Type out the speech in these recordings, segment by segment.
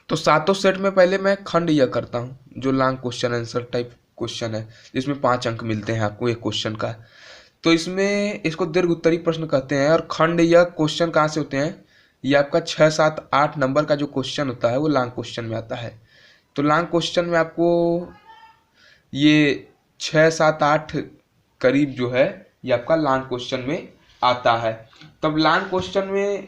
तो सातों सेट में पहले मैं खंड यह करता हूँ, जो long question answer type question है जिसमें 5 अंक मिलते हैं आपको एक क्वेश्चन का। तो इसमें इसको दीर्घ उत्तरीय प्रश्न कहते हैं। और खंड यह क्वेश्चन कहाँ से होते हैं, ये आपका 6, 7, 8 नंबर का जो क्वेश्चन होता है वो लॉन्ग क्वेश्चन में आता है। तो लॉन्ग क्वेश्चन में आपको ये 6, 7, 8 करीब जो है ये आपका लॉन्ग क्वेश्चन में आता है। तब लॉन्ग क्वेश्चन में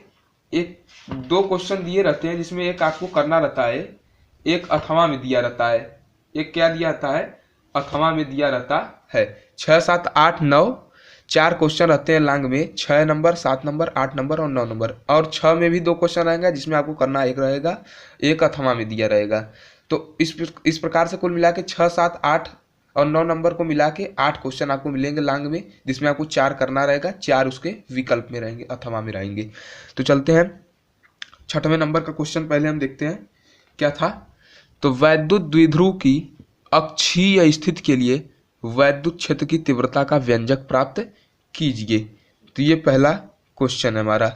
एक 2 क्वेश्चन दिए रहते हैं जिसमें एक आपको करना रहता है, एक अथवा में दिया रहता है। एक क्या दिया रहता है, अथवा में दिया रहता है। 6, 7, 8, 9 4 क्वेश्चन रहते हैं लॉन्ग में, 6 नंबर, 7 नंबर, 8 नंबर और 9 नंबर। और 6 में भी 2 क्वेश्चन रहेगा जिसमें आपको करना एक रहेगा, एक अथवा में दिया रहेगा। तो इस प्रकार से कुल मिला के 6, 7, 8 और 9 नंबर को मिला के 8 क्वेश्चन आपको मिलेंगे लॉन्ग में, जिसमें आपको 4 करना रहेगा, 4 उसके विकल्प में रहेंगे, अथवा में रहेंगे। तो चलते हैं 6वें नंबर का क्वेश्चन पहले हम देखते हैं क्या था। तो वैद्युत द्विध्रुव की अक्षीय स्थिति के लिए वैद्युत क्षेत्र की तीव्रता का व्यंजक प्राप्त कीजिए। तो ये पहला क्वेश्चन है हमारा।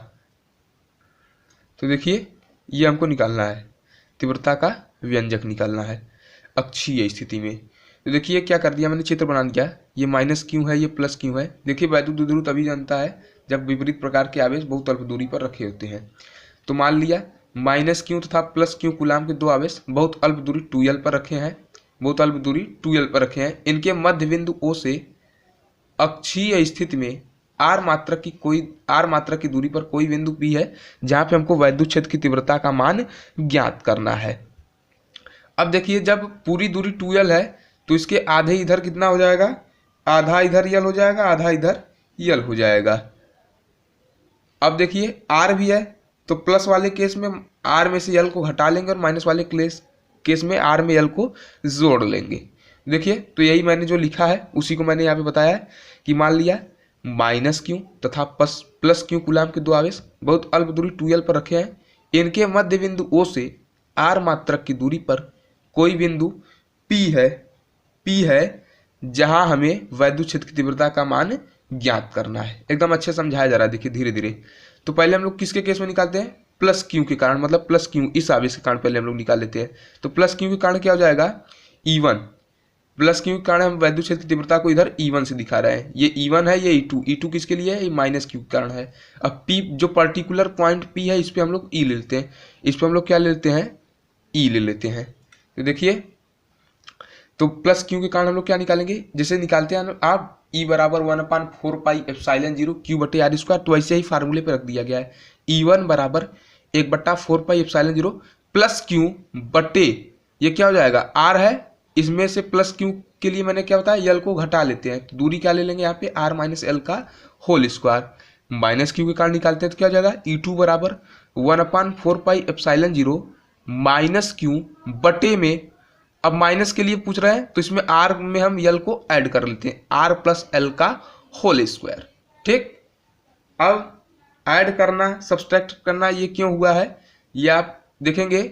तो देखिए ये हमको निकालना है, तीव्रता का व्यंजक निकालना है अक्षीय स्थिति में। तो देखिए क्या कर दिया मैंने, चित्र बना दिया। ये माइनस क्यों है, ये प्लस क्यों है। देखिए वैद्युत द्विध्रुव तभी जानता है जब विपरीत प्रकार के आवेश बहुत अल्प दूरी पर रखे होते हैं। तो मान लिया माइनस क्यों तथा प्लस क्यों कूलाम के 2 आवेश बहुत अल्प दूरी 2l पर रखे हैं, बहुत अल्प दूरी 2l पर रखे हैं। इनके मध्य बिंदु O से अक्षीय स्थिति में r मात्रक की दूरी पर कोई बिंदु P है जहां पे हमको वैद्युत क्षेत्र की तीव्रता का मान ज्ञात करना है। अब देखिए जब पूरी दूरी 2l है तो इसके आधे इधर कितना हो जाएगा, आधा इधर l हो जाएगा, आधा इधर l हो जाएगा। अब देखिए r भी है तो प्लस वाले केस में r में से l को घटा लेंगे और माइनस वाले केस में r में l को जोड़ लेंगे। देखिए तो यही मैंने जो लिखा है उसी को मैंने यहाँ पे बताया है कि मान लिया माइनस क्यू तथा प्लस क्यू कूलाम के 2 आवेश बहुत अल्प दूरी 2l पर रखे हैं। इनके मध्य बिंदु O से r मात्रक की दूरी पर कोई बिंदु P है जहां हमें वैद्युत क्षेत्र की तीव्रता का मान ज्ञात करना है। एकदम अच्छे समझाया जा रहा है, देखिए धीरे धीरे। तो पहले हम लोग किसके केस में निकालते हैं, प्लस क्यू के कारण, मतलब प्लस क्यू इस आवेश के कारण पहले हम लोग निकाल लेते हैं। तो प्लस क्यू के कारण क्या हो जाएगा, E1। प्लस क्यू के कारण हम वैद्युत क्षेत्र की तीव्रता को इधर E1 से दिखा रहे हैं। ये E1 है, ये E2 किसके लिए है, ये माइनस क्यू के कारण है। अब P जो पर्टिकुलर पॉइंट P है इस पर हम लोग E ले लेते हैं, इस पर हम लोग क्या ले लेते हैं, E ले लेते हैं। तो देखिए तो प्लस क्यू के कारण हम लोग क्या निकालेंगे, जैसे निकालते हैं आप E बराबर 1/4πε0 Q/r²। तो ऐसे ही फार्मूले पे रख दिया गया है। E1 बराबर 1/4πε0 प्लस क्यू बटे ये क्या हो जाएगा, R है, इसमें से प्लस क्यू के लिए मैंने क्या बताया, L को घटा लेते हैं। तो दूरी क्या ले लेंगे यहाँ पे, R माइनस L का होल स्क्वायर। माइनस क्यू के कारण निकालते हैं तो क्या हो जाएगा, E2 बराबर 1/4πε0 माइनस क्यू बटे में, अब माइनस के लिए पूछ रहे हैं तो इसमें R में हम L को ऐड कर लेते हैं, R प्लस L का होल स्क्वायर। ठीक, अब ऐड करना सब्सट्रैक्ट करना ये क्यों हुआ है ये आप देखेंगे।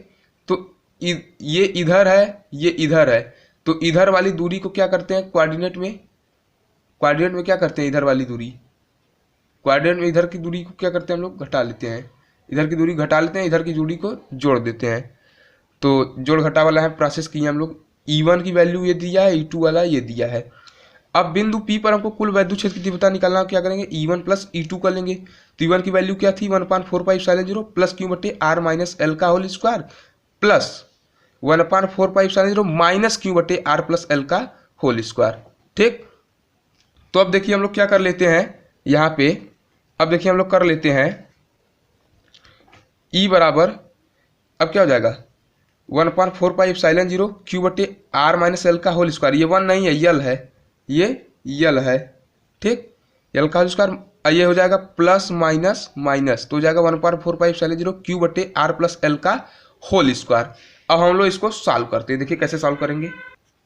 तो ये इधर है, ये इधर है, तो इधर वाली दूरी को क्या करते हैं, कोऑर्डिनेट में क्या करते हैं, इधर वाली दूरी कोऑर्डिनेट में इधर की दूरी को क्या करते हैं हम लोग, घटा लेते हैं। इधर की दूरी घटा लेते हैं, इधर की दूरी को जोड़ देते हैं। तो जोड़ घटा वाला है प्रोसेस किया हम लोग। E1 की वैल्यू ये दिया है, E2 वाला ये दिया है। अब बिंदु P पर हमको कुल वैद्युत क्षेत्र की तीव्रता निकालना, क्या करेंगे, E1 प्लस E2 कर लेंगे। तो E1 की वैल्यू क्या थी, 1/4πε0 प्लस क्यू बटे R माइनस L का whole square plus 1/4πε0 minus Q बटे R प्लस L का होल स्क्वायर। ठीक, तो अब देखिए हम लोग क्या कर लेते हैं यहाँ पे, अब देखिए हम लोग कर लेते हैं E बराबर, अब क्या हो जाएगा 1/4πε0 क्यू बटे R माइनस L का होल स्क्वायर। ये 1 नहीं है, यल है, ये यल है। ठीक, यल का होल स्क्वायर, ये हो जाएगा प्लस माइनस माइनस, तो हो जाएगा 1/4πε0 क्यू बटे R प्लस L का होल स्क्वायर। अब हम लोग इसको सॉल्व करते हैं, देखिए कैसे सॉल्व करेंगे।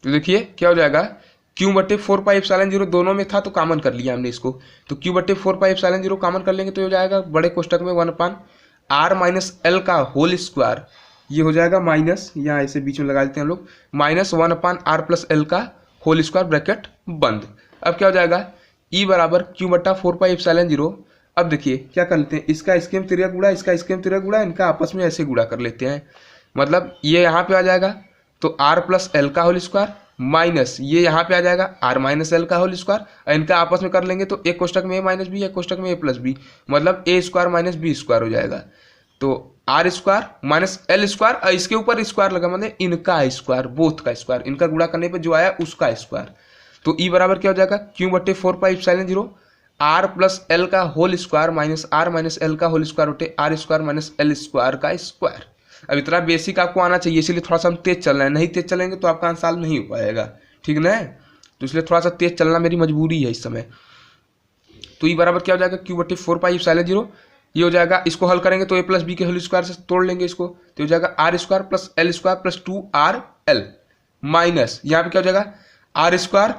तो देखिए क्या हो जाएगा, क्यू बटे 4πε0 दोनों में था तो कॉमन कर लिया हमने इसको। तो क्यू बटे 4πε0 कॉमन कर लेंगे तो हो जाएगा बड़े कोष्टक में 1/R माइनस L का होल स्क्वायर, ये हो जाएगा माइनस, यहाँ ऐसे बीच में लगा देते हैं हम लोग, माइनस 1/R प्लस L का होल स्क्वायर ब्रैकेट बंद। अब क्या हो जाएगा, E बराबर क्यू बटा 4πε0। अब देखिए क्या कर लेते हैं, इसका इसके में तिर्यक गुणा, इसका इसके में तिर्यक गुणा, इनका आपस में ऐसे गुणा कर लेते हैं। मतलब ये यहाँ पे आ जाएगा तो आर प्लस एल का होल स्क्वायर माइनस ये यहाँ पे आ जाएगा आर माइनस एल का होल स्क्वायर, इनका आपस में कर लेंगे तो एक कोष्टक में ए माइनस बी, एक कोष्टक में ए प्लस बी, मतलब A square minus B square हो जाएगा। तो R square minus L square और इसके ऊपर स्क्वायर लगा, मतलब इनका स्क्वायर, बोथ का स्क्वायर, इनका गुणा करने पे जो आया उसका स्क्वायर। तो ई बराबर क्या हो जाएगा क्यू बट्टे 4πε0 आर प्लस एल का whole square minus R minus L का होल स्क्वायर बटे R square minus L square का स्क्वायर। अब इतना बेसिक आपको आना चाहिए, इसलिए थोड़ा सा हम तेज चल रहे हैं, नहीं तेज चलेंगे तो आपका आंसर नहीं हो पाएगा, ठीक ना। तो इसलिए थोड़ा सा तेज चलना मेरी मजबूरी है इस समय। तो ई बराबर क्या हो जाएगा क्यू बट्टे 4πε0, ये हो जाएगा, इसको हल करेंगे तो ए प्लस बी के होल स्क्वायर से तोड़ लेंगे इसको, तो हो जाएगा R square plus L square plus 2r l minus यहाँ पे क्या हो जाएगा R square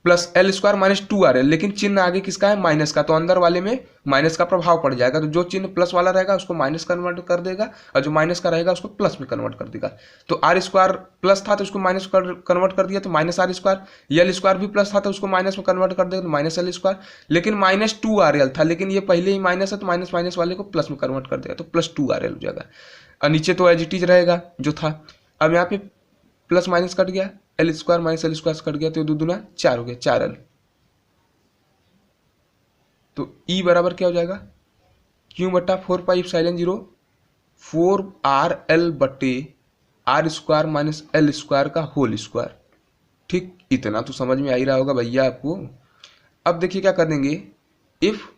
plus L square minus 2r l, लेकिन चिन्ह आगे किसका है माइनस का, तो अंदर वाले में माइनस का प्रभाव पड़ जाएगा, तो जो चिन्ह प्लस वाला रहेगा उसको माइनस कन्वर्ट कर देगा और जो माइनस का रहेगा उसको प्लस में कन्वर्ट कर देगा। तो आर स्क्वायर प्लस था तो उसको माइनस कन्वर्ट कर दिया तो minus R square, L square भी प्लस था तो उसको माइनस में कन्वर्ट कर देगा तो माइनस एल स्क्वायर, लेकिन माइनस 2r l था, लेकिन ये पहले ही माइनस है तो माइनस माइनस वाले को प्लस में कन्वर्ट कर देगा तो प्लस 2r l हो जाएगा, और नीचे तो एज इट इज रहेगा जो था। अब यहाँ पे प्लस माइनस कट गया, L square minus L square cut गया तो 2 दूना 4 हो गया 4l। तो ई बराबर क्या हो जाएगा क्यू बट्टा 4πε0 4r l बट्टे R square minus L square का होल स्क्वायर। ठीक, इतना तो समझ में आ ही रहा होगा भैया आपको। अब देखिए क्या कर देंगे, if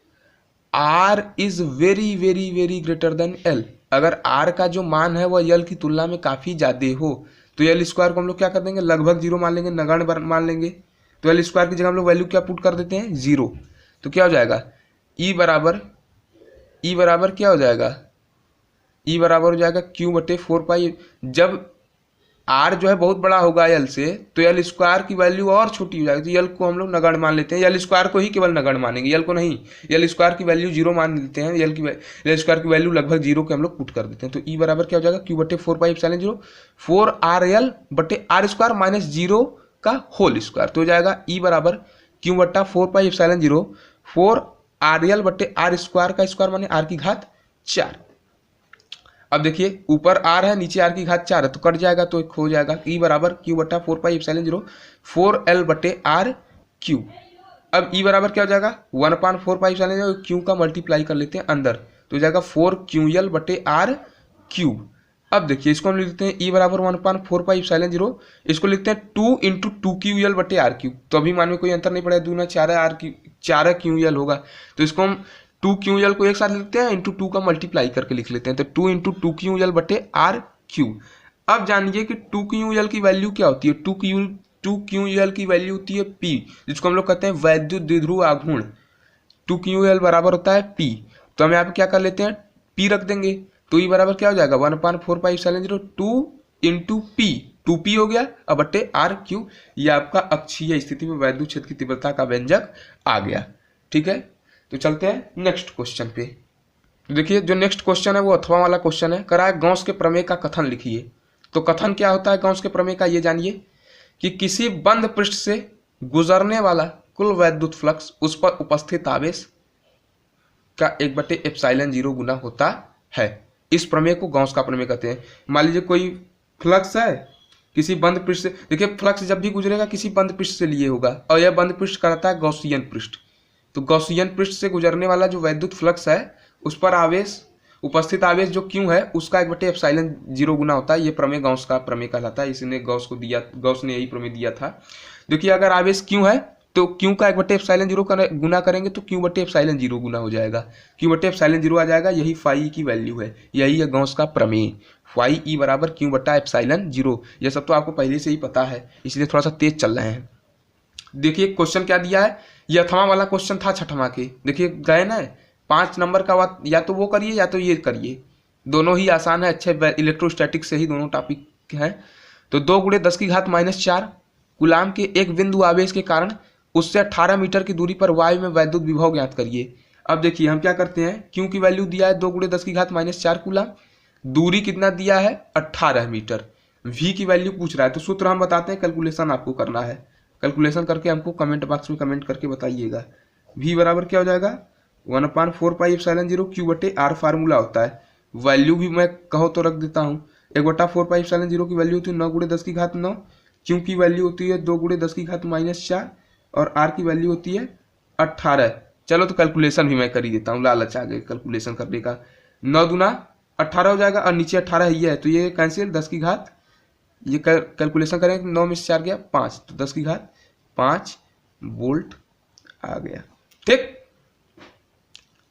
r is very very very greater than l, अगर r का जो मान है वह l की तुलना में काफ़ी ज़्यादा हो तो एल स्क्वायर को हम लोग क्या कर देंगे लगभग 0 मान लेंगे, नगण्य मान लेंगे, तो एल स्क्वायर की जगह हम लोग वैल्यू क्या पुट कर देते हैं 0, तो क्या हो जाएगा ई बराबर क्या हो जाएगा, ई बराबर हो जाएगा क्यू बटे 4π, जब आर जो है बहुत बड़ा होगा एल से तो एल स्क्वायर की वैल्यू और छोटी हो जाएगी, तो एल को हम लोग नगण्य मान लेते हैं, एल स्क्वायर को ही केवल नगण्य मानेंगे, एल को नहीं, एल स्क्वायर की वैल्यू 0 मान लेते हैं, एल स्क्वायर की वैल्यू लगभग 0 के हम लोग पुट कर देते हैं। तो ई बराबर क्या हो जाएगा क्यू बटे 4πε0 4r l बटे आर स्क्वायर माइनस 0 का होल स्क्वायर, तो हो जाएगा ई बराबर क्यू बट्टा 4πε0 4r l बटे आर स्क्वायर का स्क्वायर माने आर की घात 4। अब देखिए ऊपर आर है नीचे आर की घात 4 है तो कट जाएगा तो एक हो जाएगा ई बराबर क्यू बट्टा 4πε0 4l बटे आर क्यू। अब ई बराबर क्या हो जाएगा 1/4πε0 क्यू का मल्टीप्लाई कर लेते हैं अंदर, तो हो जाएगा 4ql बटे आर क्यूब। अब देखिए इसको हम लिखते हैं ई बराबर 1/4πε0, इसको लिखते हैं 2 इंटू 2ql बटे आर क्यूब, तो अभी मान में कोई अंतर नहीं पड़ा, 2 ना 4 आर क्यू 4 ql होगा, तो इसको हम 2ql को एक साथ लिखते हैं इंटू 2 का मल्टीप्लाई करके लिख लेते हैं, तो 2 इंटू 2ql बटे आर क्यूब। अब जानिए कि 2ql की वैल्यू क्या होती है, 2ql की वैल्यू होती है p, जिसको हम लोग कहते हैं वैद्युत द्विध्रुव आघूर्ण, 2ql बराबर होता है p, तो हम यहाँ पे क्या कर लेते हैं p रख देंगे, तो ई बराबर क्या हो जाएगा 1/4πε0 2 इंटू p, 2p हो गया अब बट्टे आर क्यू, ये आपका अक्षीय स्थिति में वैद्युत क्षेत्र की तीव्रता का व्यंजक आ गया। ठीक है, तो चलते हैं नेक्स्ट क्वेश्चन पे। तो देखिए जो नेक्स्ट क्वेश्चन है वो अथवा वाला क्वेश्चन है, करा है गॉस के प्रमेय का कथन लिखिए। तो कथन क्या होता है गॉस के प्रमेय का, ये जानिए कि किसी बंद पृष्ठ से गुजरने वाला कुल वैद्युत फ्लक्स उस पर उपस्थित आवेश का 1/ε0 गुना होता है। इस प्रमेय को गॉस का प्रमेय कहते हैं। मान लीजिए कोई फ्लक्स है किसी बंद पृष्ठ से, देखिए फ्लक्स जब भी गुजरेगा किसी बंद पृष्ठ से लिए होगा और यह बंद पृष्ठ कहलाता है गॉसियन पृष्ठ। तो गॉसियन पृष्ठ से गुजरने वाला जो वैद्युत फ्लक्स है उस पर आवेश उपस्थित आवेश जो क्यू है उसका 1/ε0 गुना होता है। ये प्रमेय गॉस का प्रमेय कहलाता है, इसने गॉस को दिया, गॉस ने यही प्रमेय दिया था। देखिए अगर आवेश क्यू है तो क्यू का 1/ε0 गुना करेंगे तो q/ε0 गुना हो जाएगा, q/ε0 आ जाएगा, यही फाई की वैल्यू है, यही है गॉस का प्रमेय, फाई ई बराबर q/ε0। यह सब तो आपको पहले से ही पता है, इसलिए थोड़ा सा तेज चल रहे हैं। देखिए क्वेश्चन क्या दिया है, ये अथवा वाला क्वेश्चन था छठवां के, देखिए गए ना 5 नंबर का, या तो वो करिए या तो ये करिए, दोनों ही आसान है, अच्छे इलेक्ट्रोस्टैटिक से ही दोनों टॉपिक हैं। तो 2 × 10⁻⁴ कूलाम के एक बिंदु आवेश के कारण उससे 18 मीटर की दूरी पर वायु में वैद्युत विभव ज्ञात करिए। अब देखिए हम क्या करते हैं, क्यू की वैल्यू दिया है 2 × 10⁻⁴ कूलाम, दूरी कितना दिया है 18 मीटर, v की वैल्यू पूछ रहा है, तो सूत्र हम बताते हैं, कैलकुलेशन आपको करना है, कैलकुलेशन करके हमको कमेंट बॉक्स में कमेंट करके बताइएगा। v बराबर क्या हो जाएगा 1/4πε0 q/r फार्मूला होता है, वैल्यू भी मैं कहो तो रख देता हूँ, 1/4πε0 की वैल्यू होती है 9 × 10 की घात 9, क्यू की वैल्यू होती है 2 × 10 की घात -4 और आर की वैल्यू होती है 18। चलो तो कैलकुलेशन भी मैं कर ही देता हूँ, लालच आ गई कैलकुलेशन करने का। 9 दूना 18 हो जाएगा और नीचे 18 ही है तो ये कैंसिल, 10 की घात, ये कैलकुलेशन करें 9 में से 4 गया 5, तो 10 की घात 5 वोल्ट आ गया। ठीक,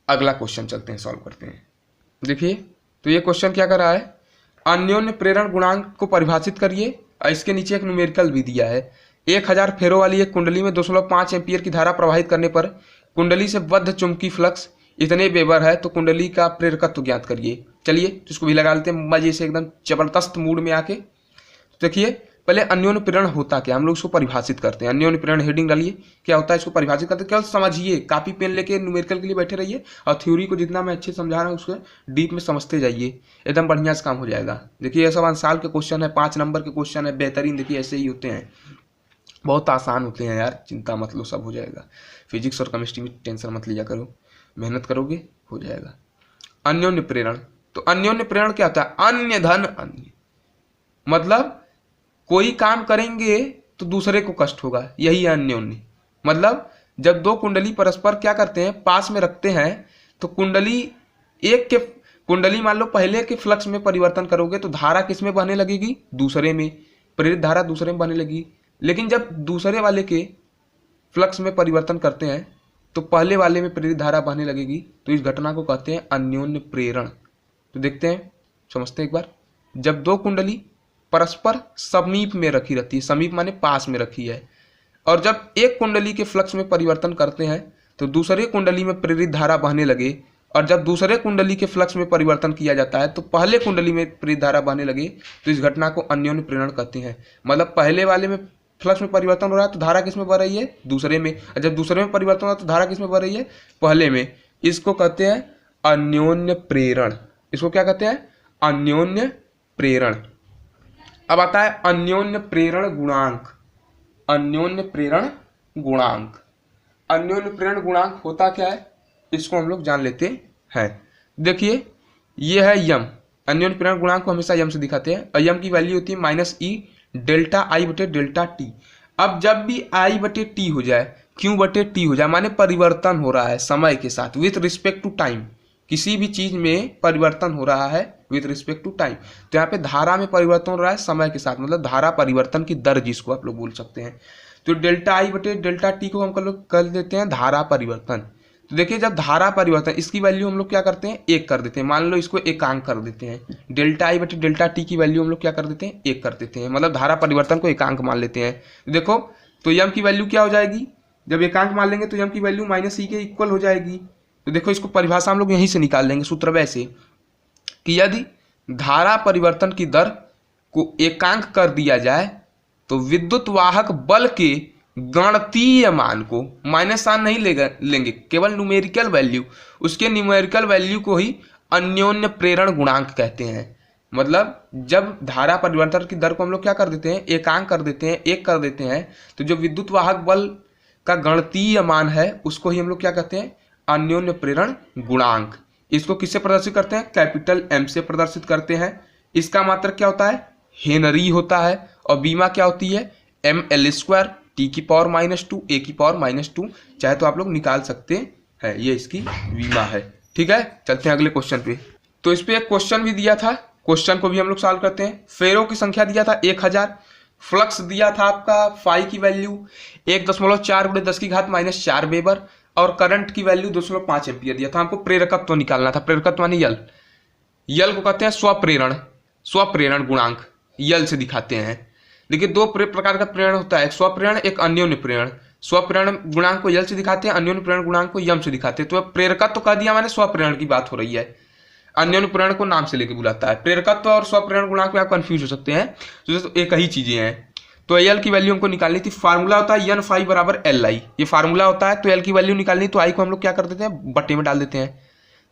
अगला क्वेश्चन चलते हैं, सॉल्व करते हैं। देखिए तो ये क्वेश्चन क्या कर रहा है, अन्योन्य प्रेरण गुणांक को परिभाषित करिए और इसके नीचे एक न्यूमेरिकल भी दिया है। 1000 फेरों वाली एक कुंडली में 2.5 एम्पीयर की धारा प्रवाहित करने पर कुंडली से बद्ध चुंबकीय फ्लक्स इतने वेबर है, तो कुंडली का प्रेरकत्व ज्ञात करिए। चलिए तो इसको भी लगा लेते हैं मजे से, एकदम जबरदस्त मूड में आके। देखिए पहले अन्योन्य प्रेरण होता क्या, हम लोग इसको परिभाषित करते हैं। अन्योन्य प्रेरण हेडिंग डालिए, क्या होता है इसको परिभाषित करते हैं। केवल समझिए, कॉपी पेन लेके न्यूमेरिकल के लिए बैठे रहिए और थ्योरी को जितना मैं अच्छे समझा रहा हूँ उसको डीप में समझते जाइए, एकदम बढ़िया से काम हो जाएगा। देखिए ये सब अंसाल के क्वेश्चन है, 5 नंबर के क्वेश्चन है, बेहतरीन। देखिए ऐसे ही होते हैं, बहुत आसान होते हैं यार, चिंता मत लो, सब हो जाएगा। फिजिक्स और केमिस्ट्री में टेंशन मत लिया करो, मेहनत करोगे हो जाएगा। अन्योन्य प्रेरण, तो अन्योन्य प्रेरण क्या होता है, अन्य धन अन्य, मतलब कोई काम करेंगे तो दूसरे को कष्ट होगा, यही है अन्योन्य। मतलब जब दो कुंडली परस्पर क्या करते हैं, पास में रखते हैं, तो कुंडली एक के कुंडली मान लो पहले के फ्लक्स में परिवर्तन करोगे तो धारा किस में बहने लगेगी, दूसरे में, प्रेरित धारा दूसरे में बहने लगी। लेकिन जब दूसरे वाले के फ्लक्स में परिवर्तन करते हैं तो पहले वाले में प्रेरित धारा बहने लगेगी, तो इस घटना को कहते हैं अन्योन्य प्रेरण। तो देखते हैं, समझते हैं एक बार। जब दो कुंडली परस्पर समीप में रखी रहती है, समीप माने पास में रखी है, और जब एक कुंडली के फ्लक्स में परिवर्तन करते हैं तो दूसरे कुंडली में प्रेरित धारा बहने लगे, और जब दूसरे कुंडली के फ्लक्स में परिवर्तन किया जाता है तो पहले कुंडली में प्रेरित धारा बहने लगे, तो इस घटना को अन्योन्य प्रेरण कहते हैं। मतलब पहले वाले में फ्लक्स में परिवर्तन हो रहा है तो धारा किस में बह रही है, दूसरे में, और जब दूसरे में परिवर्तन हो रहा है तो धारा किस में बह रही है, पहले में। इसको कहते हैं अन्योन्य प्रेरण। इसको क्या कहते हैं, अन्योन्य प्रेरण। अब आता है अन्योन्य प्रेरण गुणांक। अन्योन्य प्रेरण गुणांक, अन्योन्य प्रेरण गुणांक होता क्या है, इसको हम लोग जान लेते हैं। देखिए ये है यम, अन्योन्य प्रेरण गुणांक को हमेशा यम से दिखाते हैं, और यम की वैल्यू होती है -e डेल्टा आई बटे डेल्टा टी। अब जब भी आई बटे टी हो जाए, क्यू बटे टी हो जाए, माने परिवर्तन हो रहा है समय के साथ, विथ रिस्पेक्ट टू टाइम, किसी भी चीज में परिवर्तन हो रहा है विथ रिस्पेक्ट टू टाइम, तो यहाँ पे धारा में परिवर्तन हो रहा है समय के साथ, मतलब धारा परिवर्तन की दर जिसको आप लोग बोल सकते हैं। तो डेल्टा आई बटे डेल्टा टी को हम लोग कर देते हैं धारा परिवर्तन। तो देखिए जब धारा परिवर्तन, इसकी वैल्यू हम लोग क्या करते हैं, 1 कर देते हैं। मान लो इसको एकांक कर देते हैं, डेल्टा आई बटे डेल्टा टी की वैल्यू हम लोग क्या कर देते हैं, 1 कर देते हैं, मतलब धारा परिवर्तन को एकांक मान लेते हैं। देखो तो यम की वैल्यू क्या हो जाएगी, जब एकांक मान लेंगे तो यम की वैल्यू -e के इक्वल हो जाएगी। तो देखो इसको परिभाषा हम लोग यहीं से निकाल लेंगे सूत्र वैसे, कि यदि धारा परिवर्तन की दर को एकांक कर दिया जाए तो विद्युत वाहक बल के गणितीय मान को, माइनस साइन नहीं लेंगे, केवल न्यूमेरिकल वैल्यू, उसके न्यूमेरिकल वैल्यू को ही अन्योन्य प्रेरण गुणांक कहते हैं। मतलब जब धारा परिवर्तन की दर को हम लोग क्या कर देते हैं, एकांक कर देते हैं, 1 कर देते हैं, तो जो विद्युत वाहक बल का गणितीय मान है उसको ही हम लोग क्या कहते हैं, अन्योन्य प्रेरण गुणांक। इसको किससे प्रदर्शित करते हैं, कैपिटल एम से प्रदर्शित करते हैं। इसका मात्रक क्या होता है, हेनरी होता है, और बीमा क्या होती है, ml² t की पावर -2 a की पावर -2, चाहे तो आप लोग निकाल सकते हैं, ये इसकी बीमा है। ठीक है, चलते हैं अगले क्वेश्चन पे। तो इस पे एक क्वेश्चन भी दिया था, क्वेश्चन को भी हम लोग सॉल्व करते हैं। फेरों की संख्या दिया था 1000, फ्लक्स दिया था आपका फाई की वैल्यू 1.4 × 10 की घात -4 वेबर, और करंट की वैल्यू 2.5 एम्पियर दिया था। हमको प्रेरकत्व तो निकालना था, प्रेरकत्व मानी यल, यल को कहते हैं स्वप्रेरण, स्वप्रेरण गुणांक, यल से दिखाते हैं। देखिए 2 प्रकार का प्रेरण होता है, एक स्वप्रेरण एक अन्योन्य प्रेरण। स्वप्रेरण गुणांक को यल से दिखाते हैं, अन्योन्य प्रेरण गुणांक को यम से दिखाते हैं। तो प्रेरकत्व तो कह दिया मैंने, स्वप्रेरण की बात हो रही है, अन्योन्य प्रेरण को नाम से लेके बुलाता है। प्रेरकत्व और स्वप्रेरण गुणांक में आप कंफ्यूज हो सकते हैं, तो एक ही चीजें हैं। तो एल की वैल्यू हमको निकालनी थी, फार्मूला होता है एन फाई बराबर एल आई, ये फार्मूला होता है। तो एल की वैल्यू निकालनी, तो आई को हम लोग क्या कर देते हैं, बट्टे में डाल देते हैं।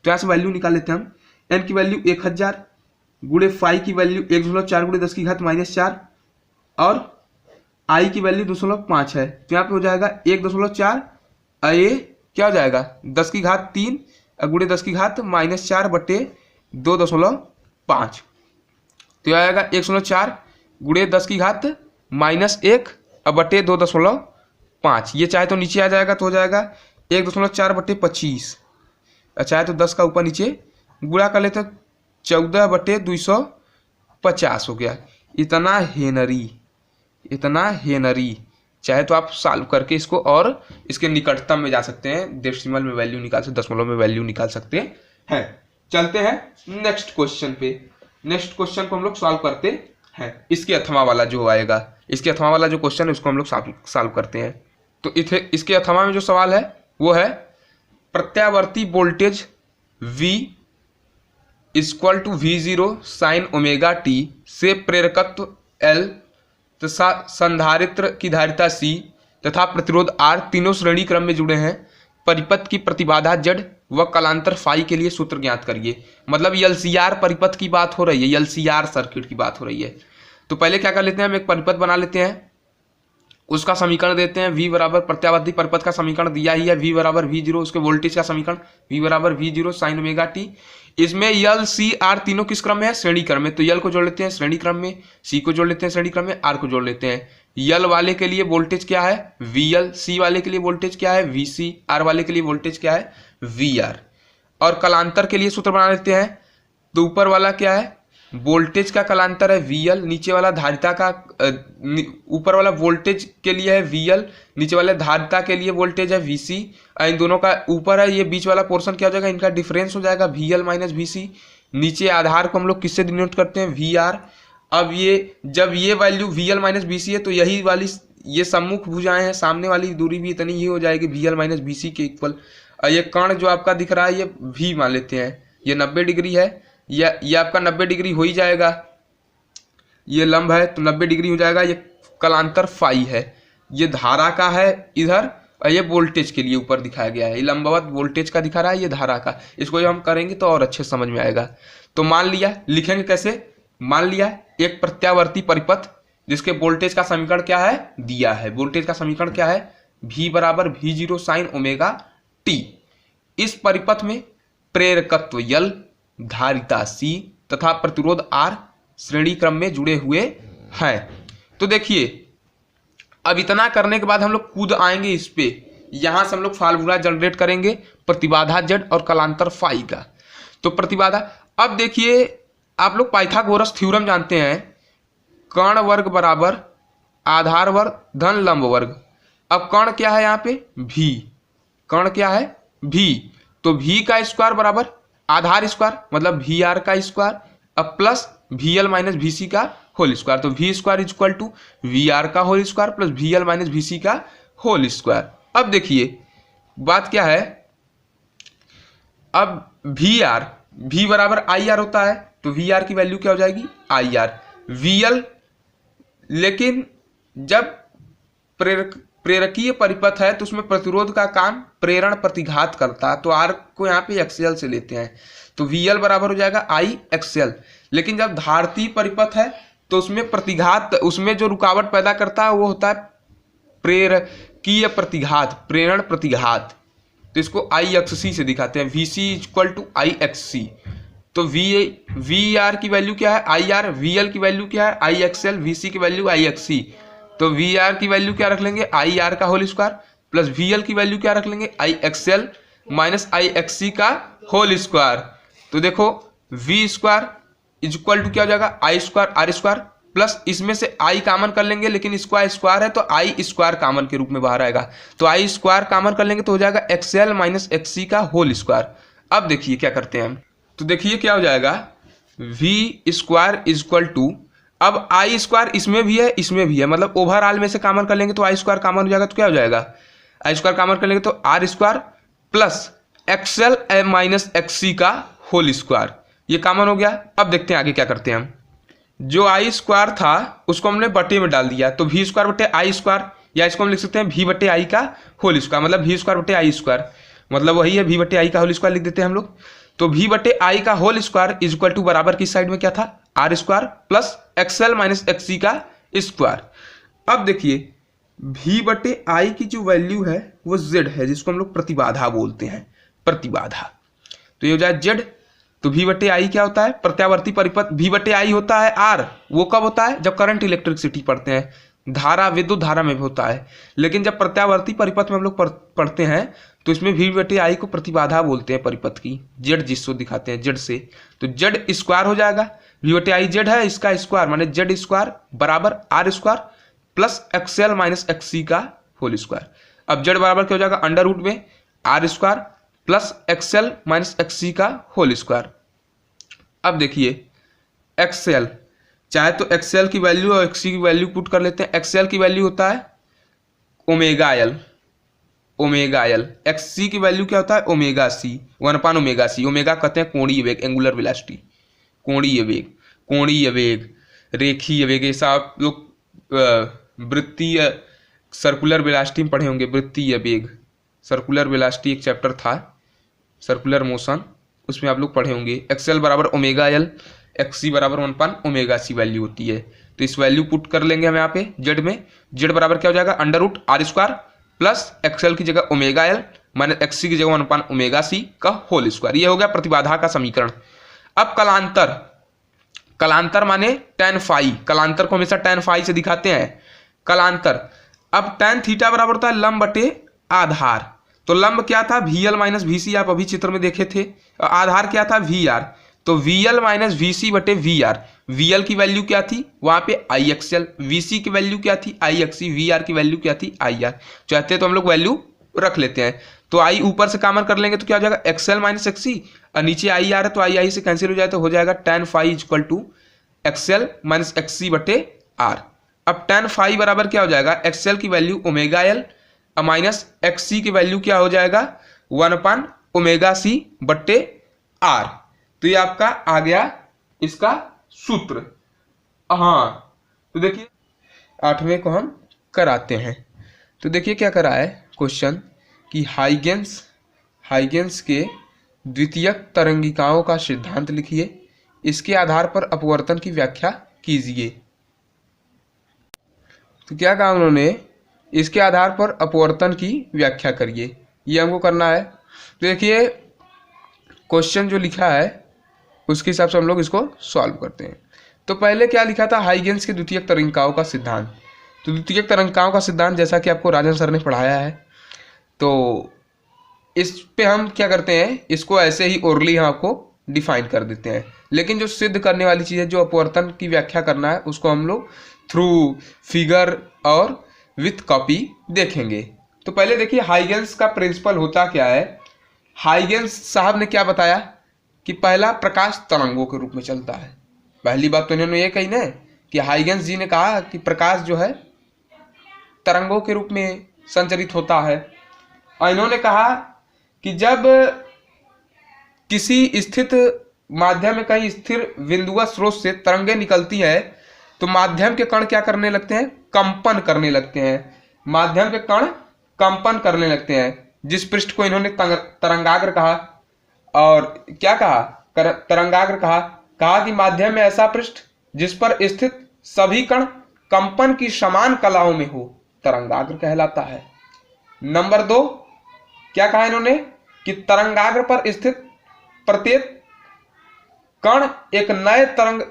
तो यहाँ से वैल्यू निकाल लेते हैं हम, एन की वैल्यू 1000 गुणे फाई की वैल्यू 1.4 × 10 की घात -4, और आई की वैल्यू 2.5 है, तो यहाँ पे हो जाएगा 1.4, ये क्या हो जाएगा 10 की घात 3 गुणे 10 की घात -4 बटे 2.5। तो यह आएगा 1/4 गुणे 10 की घात -1 अब बटे 2.5। ये चाहे तो नीचे आ जाएगा तो हो जाएगा 1/4 बटे 25, चाहे तो 10 का ऊपर नीचे गुणा कर लेते 14 बटे 250 हो गया। इतना हेनरी। चाहे तो आप सॉल्व करके इसको और इसके निकटतम में जा सकते हैं, डेसिमल में वैल्यू निकाल सकते, दशमलव में वैल्यू निकाल सकते हैं। चलते हैं नेक्स्ट क्वेश्चन पे। नेक्स्ट क्वेश्चन को हम लोग सॉल्व करते हैं। इसके अथवा वाला जो आएगा, इसके अथवा वाला जो क्वेश्चन है उसको हम लोग सॉल्व करते हैं। तो इसके अथवा में जो सवाल है वो है प्रत्यावर्ती voltage V = V0 sin omega t से प्रेरकत्व L तथा संधारित्र की धारिता C तथा प्रतिरोध R तीनों श्रेणी क्रम में जुड़े हैं। परिपथ की प्रतिबाधा Z व कलांतर फाई के लिए सूत्र ज्ञात करिए। मतलब LCR परिपथ की बात हो रही है, LCR सर्किट की बात हो रही है। तो पहले क्या कर लेते हैं, हम एक परिपथ बना लेते हैं, उसका समीकरण देते हैं। V बराबर प्रत्यावर्ती परिपथ का समीकरण दिया ही है, V बराबर V0, उसके वोल्टेज का समीकरण V बराबर V0 sin ओमेगा t। इसमें L C R तीनों किस क्रम में है, श्रेणी क्रम में। तो L को जोड़ लेते हैं श्रेणी क्रम में, C को जोड़ लेते हैं श्रेणी क्रम में, R को जोड़ लेते हैं। L वाले के लिए वोल्टेज क्या है VL, C वाले के लिए वोल्टेज क्या है VC, R वाले के लिए वोल्टेज क्या है VR। और कलांतर के लिए सूत्र बना लेते हैं। तो ऊपर वाला क्या है, वोल्टेज का कलांतर है VL, नीचे वाला धारिता का, ऊपर वाला वोल्टेज के लिए है VL, नीचे वाले धारिता के लिए वोल्टेज है VC। इन दोनों का ऊपर है, ये बीच वाला पोर्शन क्या हो जाएगा, इनका डिफरेंस हो जाएगा VL माइनस VC। नीचे आधार को हम लोग किससे डिनोट करते हैं VR। अब ये जब ये वैल्यू VL माइनस VC है तो यही वाली ये सम्मुख भुजाएं हैं, सामने वाली दूरी भी इतनी ही हो जाएगी VL माइनस VC के इक्वल। ये कर्ण जो आपका दिख रहा है ये V मान लेते हैं, ये 90 डिग्री है, ये आपका 90 डिग्री हो ही जाएगा। ये लंब है तो 90 डिग्री हो जाएगा। ये कलांतर फाई है, ये धारा का है इधर, और ये वोल्टेज के लिए ऊपर दिखाया गया है। ये लंबवत वोल्टेज का दिखा रहा है, ये धारा का। इसको हम करेंगे तो और अच्छे समझ में आएगा। तो मान लिया, लिखेंगे कैसे, मान लिया एक प्रत्यावर्ती परिपथ जिसके वोल्टेज का समीकरण क्या है दिया है। वोल्टेज का समीकरण क्या है, V बराबर V0 sin ओमेगा t। इस परिपथ में प्रेरकत्व L, धारिता C तथा प्रतिरोध R श्रेणी क्रम में जुड़े हुए हैं। तो देखिए अब इतना करने के बाद हम लोग कूद आएंगे इस पे, यहां से हम लोग फार्मूला जनरेट करेंगे प्रतिबाधा Z और कलांतर फाई का। तो प्रतिबाधा, अब देखिए आप लोग पाइथागोरस थ्योरम जानते हैं, कर्ण वर्ग बराबर आधार वर्ग धन लंब वर्ग। अब कर्ण क्या है यहाँ पे V, कर्ण क्या है V, तो V का स्क्वायर बराबर आधार स्क्वायर मतलब VR का स्क्वायर अब प्लस VL माइनस VC का होल स्क्वायर। तो V square is equal to VR का whole square plus VL minus VC का होल स्क्वायर। अब देखिए बात क्या है, अब VR, V बराबर IR होता है तो VR की वैल्यू क्या हो जाएगी IR। VL, लेकिन जब प्रेरकीय परिपथ है तो उसमें प्रतिरोध का काम प्रेरण प्रतिघात करता है, तो R को यहाँ पे XL से लेते हैं तो VL बराबर हो जाएगा IXL। लेकिन जब धारतीय परिपथ है तो उसमें प्रतिघात, उसमें जो रुकावट पैदा करता है वो होता है प्रेरकीय प्रतिघात, प्रेरण प्रतिघात। तो इसको IXC से दिखाते हैं, VC इक्वल टू IXC। तो VR की वैल्यू क्या है IR, VL की वैल्यू क्या है IXL, VC की वैल्यू IXC। तो VR की वैल्यू क्या रख लेंगे IR का होल स्क्वायर प्लस VL की वैल्यू क्या रख लेंगे IXL माइनस IXC का होल स्क्वायर। तो देखो V square is equal to क्या हो जाएगा I square R square plus इसमें से I कॉमन कर लेंगे, लेकिन इसका स्क्वायर है तो I स्क्वायर कॉमन के रूप में बाहर आएगा। तो I स्क्वायर कॉमन कर लेंगे तो हो जाएगा XL माइनस XC का होल स्क्वायर। अब देखिए क्या करते हैं हम, तो देखिए क्या हो जाएगा V square is equal to, अब I स्क्वायर इसमें भी है इसमें भी है, मतलब ओवरऑल में से कॉमन कर लेंगे तो I स्क्वायर कॉमन हो जाएगा। तो क्या हो जाएगा I स्क्वायर कॉमन कर लेंगे तो R square plus XL minus XC का होल स्क्वायर, ये कॉमन हो गया। अब देखते हैं आगे क्या करते हैं हम, जो I स्क्वायर था उसको हमने बटे में डाल दिया तो V स्क्वायर बटे I स्क्वायर, या इसको हम लिख सकते हैं V बटे I का होल स्क्वायर, मतलब V स्क्वायर बटे I स्क्वायर, मतलब वही है V बटे I का होल स्क्वायर लिख देते हैं हम लोग। तो V बटे I का whole square is equal to बराबर किस साइड में क्या था R square plus XL minus XC का स्क्वायर। अब देखिए V बटे I की जो वैल्यू है वो Z है, जिसको हम लोग प्रतिबाधा बोलते हैं, प्रतिबाधा। तो ये हो जाए Z तो V बटे आई क्या होता है, प्रत्यावर्ती परिपथ V बटे आई होता है R। वो कब होता है, जब करंट इलेक्ट्रिसिटी पढ़ते हैं, धारा विद्युत धारा में भी होता है। लेकिन जब प्रत्यावर्ती परिपथ में हम लोग पढ़ते हैं तो इसमें V बटे आई को प्रतिबाधा बोलते हैं परिपथ की, जेड जिसको दिखाते हैं जेड से, तो जेड स्क्वायर हो जाएगा। V बटे आई जेड है, इसका स्क्वायर माने जेड स्क्वायर बराबर R square plus XL minus XC का होल स्क्वायर। अब जेड बराबर क्या हो जाएगा, अंडर रूट में R square plus XL minus XC का होल स्क्वायर। अब देखिए एक्सएल, चाहे तो एक्सएल की वैल्यू और एक्ससी की वैल्यू पुट कर लेते हैं। एक्सएल की वैल्यू होता है omega L, omega L. XC की वैल्यू क्या होता है, omega C, 1 omega C. Omega कहते हैं कोणीय वेग, एंगुलर वेलोसिटी, कोणीय वेग, कोणीय वेग, रेखीय वेग, ये सब लोग वृत्तीय सर्कुलर वेलोसिटी में पढ़े होंगे। वृत्तीय वेग, सर्कुलर वेलोसिटी एक चैप्टर था, सर्कुलर मोशन, उसमें आप लोग पढ़े होंगे। एक्सएल बराबर ओमेगा एल, एक्ससी बराबर 1 ओमेगा सी वैल्यू होती है। तो इस वैल्यू पुट कर लेंगे हम यहाँ पे जेड में। जेड बराबर क्या हो जाएगा, under root R square plus XL की जगह ओमेगा एल माइनस एक्ससी की जगह 1 ओमेगा सी का होल स्क्वायर। ये हो गया प्रतिबाधा का समीकरण। अब कलांतर, कलांतर माने tan फाई, कलांतर को हमेशा tan फाई से दिखाते हैं कलांतर। अब tan थीटा बराबर होता है लंब बटे आधार। तो लंब क्या था, VL माइनस VC, आप अभी चित्र में देखे थे। आधार क्या था, VR। तो VL माइनस VC बटे VR। VL की वैल्यू क्या थी वहां पे IXL, VC की वैल्यू क्या थी IXC, VR की वैल्यू क्या थी IR। चाहते तो हम लोग वैल्यू रख लेते हैं। तो I ऊपर से कॉमन कर लेंगे तो क्या हो जाएगा, XL माइनस XC, और नीचे IR है तो I से कैंसिल हो जाए तो हो जाएगा tan phi equal to XL minus XC बटे R। अब tan फाई बराबर क्या हो जाएगा, XL की value omega L minus XC की वैल्यू क्या हो जाएगा 1 ओमेगा सी बट्टे R। तो ये आपका आ गया इसका सूत्र। हाँ तो देखिए 8वें को हम कराते हैं। तो देखिए क्या करा है क्वेश्चन कि हाइगेंस के द्वितीयक तरंगिकाओं का सिद्धांत लिखिए, इसके आधार पर अपवर्तन की व्याख्या कीजिए। तो क्या कहा उन्होंने, इसके आधार पर अपवर्तन की व्याख्या करिए, ये हमको करना है। तो देखिए क्वेश्चन जो लिखा है उसके हिसाब से हम लोग इसको सॉल्व करते हैं। तो पहले क्या लिखा था, हाइगेंस के द्वितीयक तरंगिकाओं का सिद्धांत। तो द्वितीयक तरंगिकाओं का सिद्धांत जैसा कि आपको राजन सर ने पढ़ाया है, तो इस पे हम क्या करते हैं, इसको ऐसे ही ओरली हम आपको डिफाइन कर देते हैं। लेकिन जो सिद्ध करने वाली चीज़ है, जो अपवर्तन की व्याख्या करना है, उसको हम लोग थ्रू फिगर और विथ कॉपी देखेंगे। तो पहले देखिए हाइगेंस का प्रिंसिपल होता क्या है। हाइगेंस साहब ने क्या बताया कि पहला प्रकाश तरंगों के रूप में चलता है। पहली बात तो इन्होंने ये कही ना कि हाइगेंस जी ने कहा कि प्रकाश जो है तरंगों के रूप में संचरित होता है। और इन्होंने कहा कि जब किसी स्थित माध्यम में कहीं स्थिर बिंदुआ स्रोत से तरंगें निकलती हैं तो माध्यम के कण क्या करने लगते हैं, कंपन करने लगते हैं। माध्यम के कण कंपन करने लगते हैं। जिस पृष्ठ को इन्होंने तरंगाग्र कहा, और क्या कहा, तरंगाग्र कहा कि माध्यम में ऐसा पृष्ठ जिस पर स्थित सभी कण कंपन की समान कलाओं में हो, तरंगाग्र कहलाता है। नंबर 2 क्या कहा इन्होंने कि तरंगाग्र पर स्थित प्रत्येक कण एक नए तरंग,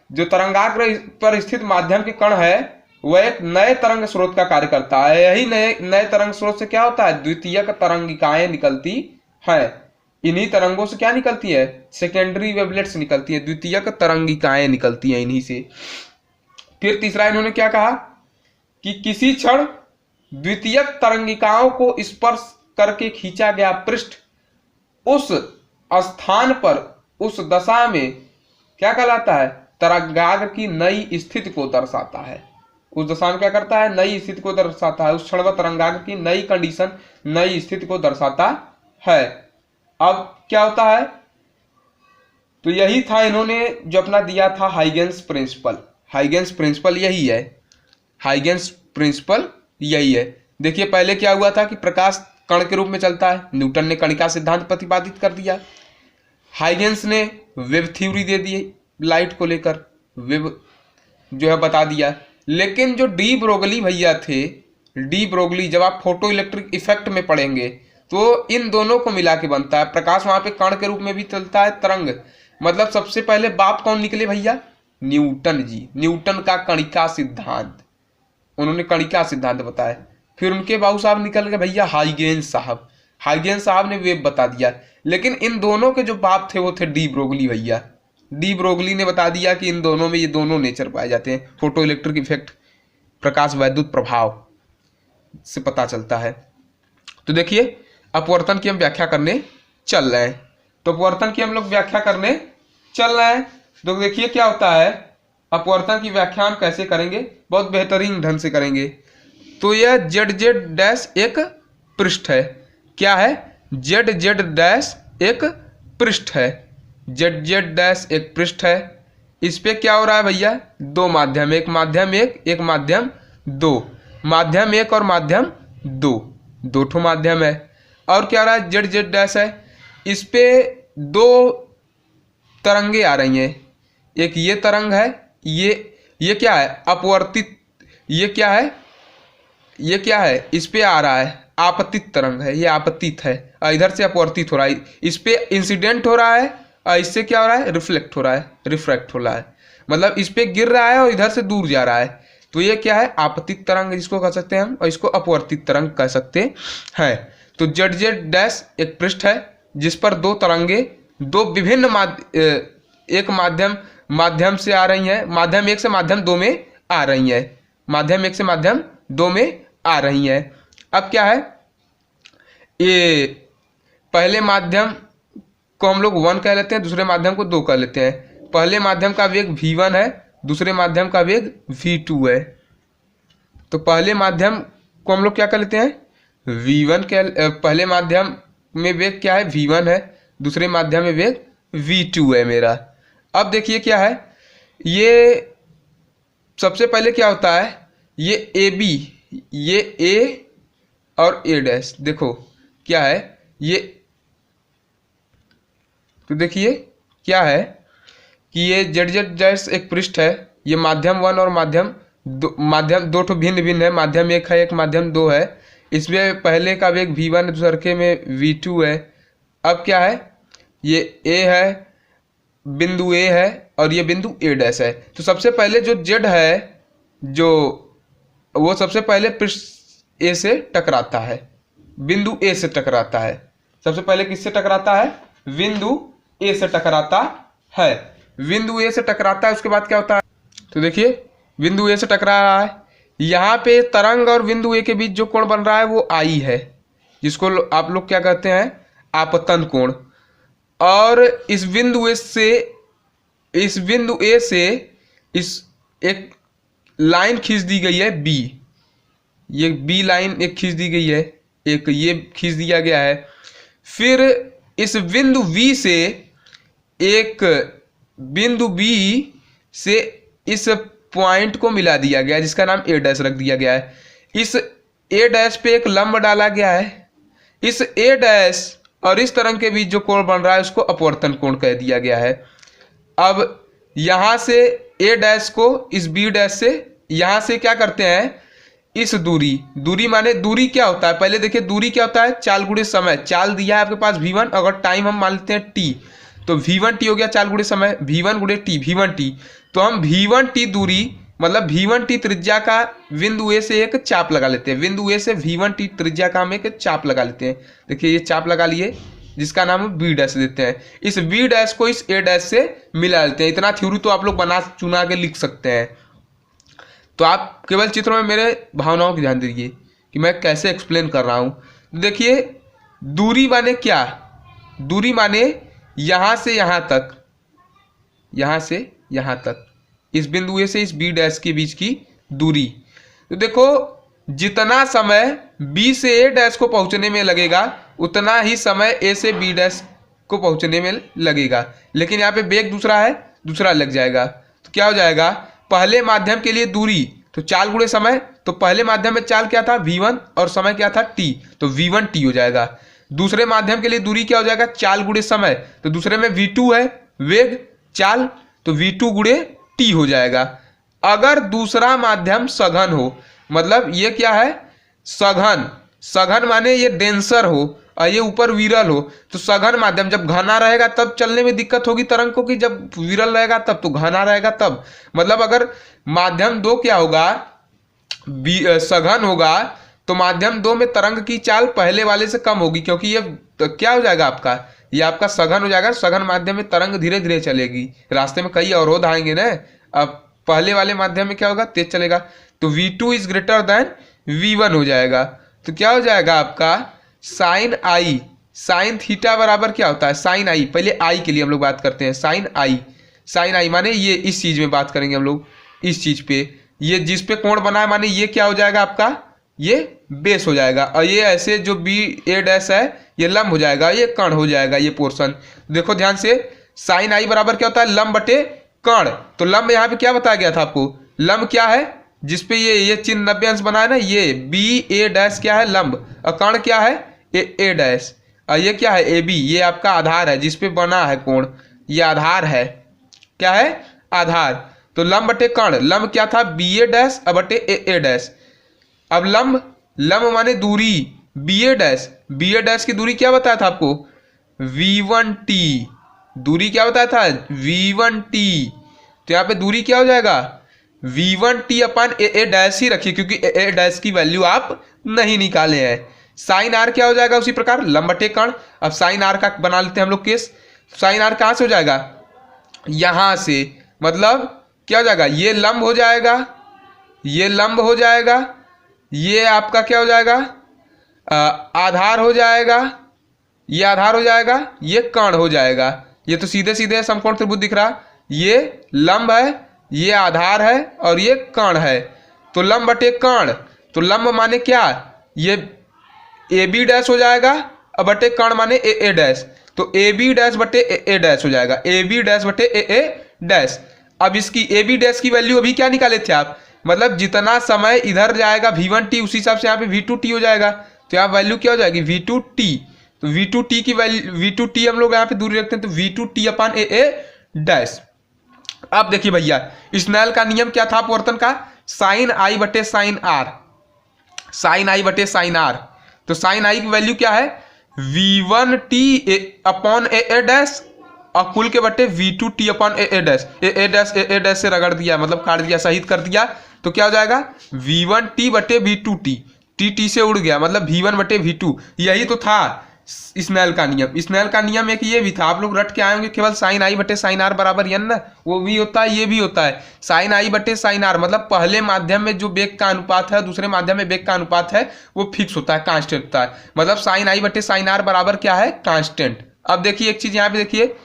जो तरंगाग्र पर स्थित माध्यम के कण है वह एक नए तरंग स्रोत का कार्य करता है। यही नए तरंग स्रोत से क्या होता है, द्वितीयक तरंगिकाएं निकलती है। इन्हीं तरंगों से क्या निकलती है, सेकेंडरी वेवलेट्स निकलती है, द्वितीयक तरंगिकाएं निकलती हैं इन्हीं से। फिर तीसरा इन्होंने क्या कहा कि किसी क्षण द्वितीयक तरंगिकाओं को स्पर्श करके खींचा गया पृष्ठ उस स्थान पर, उस दशा में क्या कहलाता है, तरंगाग्र की नई स्थिति को दर्शाता है। उस दशा में क्या करता है, नई स्थिति को दर्शाता है। उस क्षण वह तरंगाग्र की नई कंडीशन, नई स्थिति को दर्शाता है। अब क्या होता है, तो यही था इन्होंने जो अपना दिया था हाइगेंस प्रिंसिपल। हाइगेंस प्रिंसिपल यही है, हाइगेंस प्रिंसिपल यही है। देखिए पहले क्या हुआ था कि प्रकाश कण के रूप में चलता है, न्यूटन ने कणिका सिद्धांत प्रतिपादित कर दिया। हाइगेंस ने वेव थ्योरी दे दी लाइट को लेकर, वेव जो है बता दिया। लेकिन जो डी ब्रोगली भैया थे, डी ब्रोगली, जब आप फोटो इलेक्ट्रिक इफेक्ट में पढ़ेंगे तो इन दोनों को मिला के बनता है प्रकाश। वहां पे कण के रूप में भी चलता है, तरंग। मतलब सबसे पहले बाप कौन निकले भैया? न्यूटन जी। न्यूटन का कणिका सिद्धांत, उन्होंने कणिका सिद्धांत बताया। फिर उनके बाबू साहब निकल गए भैया हाइगेंस साहब। हाइगेंस साहब ने वेव बता दिया। लेकिन इन दोनों के जो बाप थे वो थे डी ब्रोगली भैया। डी ब्रोगली ने बता दिया कि इन दोनों में ये दोनों नेचर पाए जाते हैं। फोटो इलेक्ट्रिक इफेक्ट, प्रकाश वैद्युत प्रभाव से पता चलता है। तो देखिए अपवर्तन की हम व्याख्या करने चल रहे हैं। तो अपवर्तन की हम लोग व्याख्या करने चल रहे हैं। तो देखिए क्या होता है, अपवर्तन की व्याख्या हम कैसे करेंगे, बहुत बेहतरीन ढंग से करेंगे। तो यह जेड जेड डैश एक पृष्ठ है। क्या है? जेड जेड डैश एक पृष्ठ है। जेड जेड डैश एक पृष्ठ है। इस पे क्या हो रहा है भैया? दो माध्यम, एक माध्यम एक माध्यम दो, माध्यम एक और माध्यम दो, दो ठो माध्यम है। और क्या हो रहा है? जेड जेड डैश है। इस पे दो तरंगे आ रही हैं। एक ये तरंग है, ये क्या है? अपवर्तित। ये क्या है? ये क्या है? इस पे आ रहा है आपतित तरंग है, ये आपतित है और इधर से अपवर्तित हो रहा है। इस पे इंसिडेंट हो रहा है और इससे क्या हो रहा है? रिफ्लेक्ट हो रहा है, रिफ्रैक्ट हो रहा है। मतलब इस पे गिर रहा है और इधर से दूर जा रहा है। तो ये क्या है? आपतित तरंग जिसको कह सकते हैं हम, और इसको अपवर्तित तरंग कह सकते हैं। तो जेड जेड डैश एक पृष्ठ है जिस पर दो तरंगे दो विभिन्न एक माध्यम से आ रही हैं, माध्यम एक से माध्यम दो में आ रही हैं, माध्यम एक से माध्यम दो में आ रही हैं। अब क्या है? ये पहले माध्यम को हम लोग 1 कह लेते हैं, दूसरे माध्यम को 2 कह लेते हैं। पहले माध्यम का वेग v1 है, दूसरे माध्यम का वेग v2 है। तो पहले माध्यम को हम लोग क्या कह लेते हैं? v1 पहले माध्यम में वेग क्या है? v1 है, दूसरे माध्यम में वेग v2 है मेरा। अब देखिए क्या है, ये सबसे पहले क्या होता है, ये ए बी, ये ए और ए डैश, देखो क्या है ये। तो देखिए क्या है कि ये जेड जेड डैश एक पृष्ठ है, ये माध्यम 1 और माध्यम दो ठो भिन्न भिन्न है, माध्यम एक है, एक माध्यम 2 है। इसमें पहले का वेग v1 है, दूसरे में v2 है। अब क्या है, ये a है, बिंदु a है और ये बिंदु a डैश है। तो सबसे पहले जो z है, जो वो सबसे पहले पृष्ठ a से टकराता है, बिंदु a से टकराता है। सबसे पहले किससे टकराता है? बिंदु a से टकराता है, बिंदु a से टकराता है। उसके बाद क्या होता है, तो देखिए बिंदु a से टकरा रहा है। यहाँ पे तरंग और बिंदु a के बीच जो कोण बन रहा है वो I है, जिसको आप लोग क्या कहते हैं? आपतन कोण। और इस बिंदु A से इस एक लाइन खींच दी गई है B, ये B लाइन एक खींच दी गई है, एक ये खींच दिया गया है। फिर इस बिंदु B से एक बिंदु B से इस पॉइंट को मिला दिया गया है जिसका नाम A डैश रख दिया गया है। इस A डैश पे एक लंब डाला गया है। इस A डैश और इस तरंग के बीच जो कोण बन रहा है उसको अपवर्तन कोण कह दिया गया है। अब यहां से A डैश को इस B डैश से यहां से क्या करते हैं, इस दूरी माने दूरी क्या होता है, पहले देखिए दूरी क्या होता है? चाल गुणे समय। चाल दिया है आपके पास v1, अगर टाइम हम मान लेते हैं t, तो v1t हो गया चाल गुणे समय, v1 गुणे t, v1t। तो हम v1t दूरी मतलब v1t त्रिज्या का बिंदु A से एक चाप लगा लेते हैं, बिंदु A से v1t त्रिज्या का हम एक चाप लगा लेते हैं। देखिए ये चाप लगा लिए जिसका नाम हम b डैश देते हैं। इस b डैश को इस a डैश से मिला लेते हैं। इतना थ्योरी तो आप लोग बना चुना के लिख सकते हैं। तो आप केवल चित्रों में मेरे भावनाओं की ध्यान दीजिए कि मैं कैसे एक्सप्लेन कर रहा हूँ। देखिए दूरी माने क्या? दूरी माने यहाँ से यहाँ तक, यहाँ से यहाँ तक, इस बिंदु A से इस B डैश के बीच की दूरी। तो देखो जितना समय B से A डैश को पहुँचने में लगेगा उतना ही समय A से B डैश को पहुँचने में लगेगा। लेकिन यहाँ पे वेग दूसरा है, दूसरा लग जाएगा। तो क्या हो जाएगा, पहले माध्यम के लिए दूरी तो चाल गुणे समय, तो पहले माध्यम में चाल क्या था? v1 और समय क्या था? t, तो v1t हो जाएगा। दूसरे माध्यम के लिए दूरी क्या हो जाएगा? चाल गुणे समय, तो दूसरे में v2 है वेग चाल, तो v2 गुणे t हो जाएगा। अगर दूसरा माध्यम सघन हो, मतलब ये क्या है? सघन, सघन माने ये डेंसर हो, और ये ऊपर विरल हो तो सघन माध्यम। जब घना रहेगा तब चलने में दिक्कत होगी तरंग को, कि जब विरल रहेगा तब, तो घना रहेगा तब। मतलब अगर माध्यम 2 क्या होगा, सघन होगा, तो माध्यम 2 में तरंग की चाल पहले वाले से कम होगी, क्योंकि ये तो क्या हो जाएगा आपका, ये आपका सघन हो जाएगा। सघन माध्यम में तरंग धीरे धीरे चलेगी, रास्ते में कई अवरोध आएंगे ना। अब पहले वाले माध्यम में क्या होगा, तेज चलेगा। तो V2 is greater than V1 हो जाएगा। तो क्या हो जाएगा आपका साइन आई, साइन थीटा बराबर क्या होता है, साइन आई। पहले आई के लिए हम लोग बात करते हैं, साइन आई। साइन आई माने ये इस चीज में बात करेंगे हम लोग, इस चीज पे, ये जिस पे कोण बना है, माने ये क्या हो जाएगा आपका, ये बेस हो जाएगा। और ये ऐसे जो BA' है ये लंब हो जाएगा, ये कर्ण हो जाएगा, ये पोर्शन। देखो ध्यान से, साइन आई बराबर क्या होता है, लंब बटे कर्ण। तो लंब यहाँ पे क्या बताया गया था आपको, लंब क्या है, जिसपे ये चिन्ह 90 अंश बना है ना, ये BA' क्या है, लंब। और कर्ण क्या है, A'। और ये क्या है, AB, ये आपका आधार है जिसपे बना है कोण, ये आधार है, क्या है, आधार। तो लंब बटे कर्ण, लंब क्या था, BA' अब बटे A'। अब लंब, लंब माने दूरी, BA' की दूरी क्या बताया था आपको, V1T। दूरी क्या बताया था, V1T। तो यहाँ पे दूरी क्या हो जाएगा, V1T अपन A' ही रखिए, क्योंकि A' की वैल्यू आप नहीं निकाले हैं। साइन आर क्या हो जाएगा, उसी प्रकार लंब बटे कर्ण। अब साइन आर का बना लेते हैं हम लोग केस। साइन आर कहाँ से हो जाएगा, यहां से, मतलब क्या हो जाएगा, ये लंब हो जाएगा, ये लंब हो जाएगा, ये आपका क्या हो जाएगा, आधार हो जाएगा, ये आधार हो जाएगा, ये कर्ण हो जाएगा। ये तो सीधे सीधे समकोण त्रिभुज दिख रहा, ये लंब है, ये आधार है, और ये कर्ण है। तो लंब बटे कर्ण, तो लंब माने क्या, ये AB' हो जाएगा, अब बटे कर्ण माने A'। तो AB' बटे A' हो जाएगा, AB' बटे A'। अब इसकी AB' की वैल्यू अभी क्या निकाले थे आप, मतलब जितना समय इधर जाएगा V1T, उसी हिसाब से यहाँ पे V2T हो जाएगा। तो यहाँ वैल्यू क्या हो जाएगी, V2T। तो V2T की वैल्यू, V2T हम लोग यहाँ पे दूरी रखते हैं, तो V2T अपन A'। अब देखिए भैया, स्नेल का नियम क्या था अपवर्तन का, साइन आई बटे साइन आर, साइन आई बटे साइन आर। तो साइन आई की वैल्यू क्या है, V1T अपॉन A', और कुल के बटे V2T अपॉन A' से रगड़ दिया, मतलब काट दिया, सहित कर दिया। तो क्या हो जाएगा, V1T बटे V2T, T से उड़ गया, मतलब V1 बटे V2। यही तो था स्नेल का नियम। स्नेल का नियम एक ये भी था, आप लोग रट के आए होंगे, केवल साइन आई बटे साइन आर बराबर n ना, वो भी होता है, ये भी होता है। साइन आई बटे साइन आर मतलब पहले माध्यम में जो वेग का अनुपात है, दूसरे माध्यम में वेग का अनुपात है, वो फिक्स होता है, कांस्टेंट होता है। मतलब साइन आई बटे साइन आर बराबर क्या है, कांस्टेंट। अब देखिए एक चीज यहाँ पे देखिए,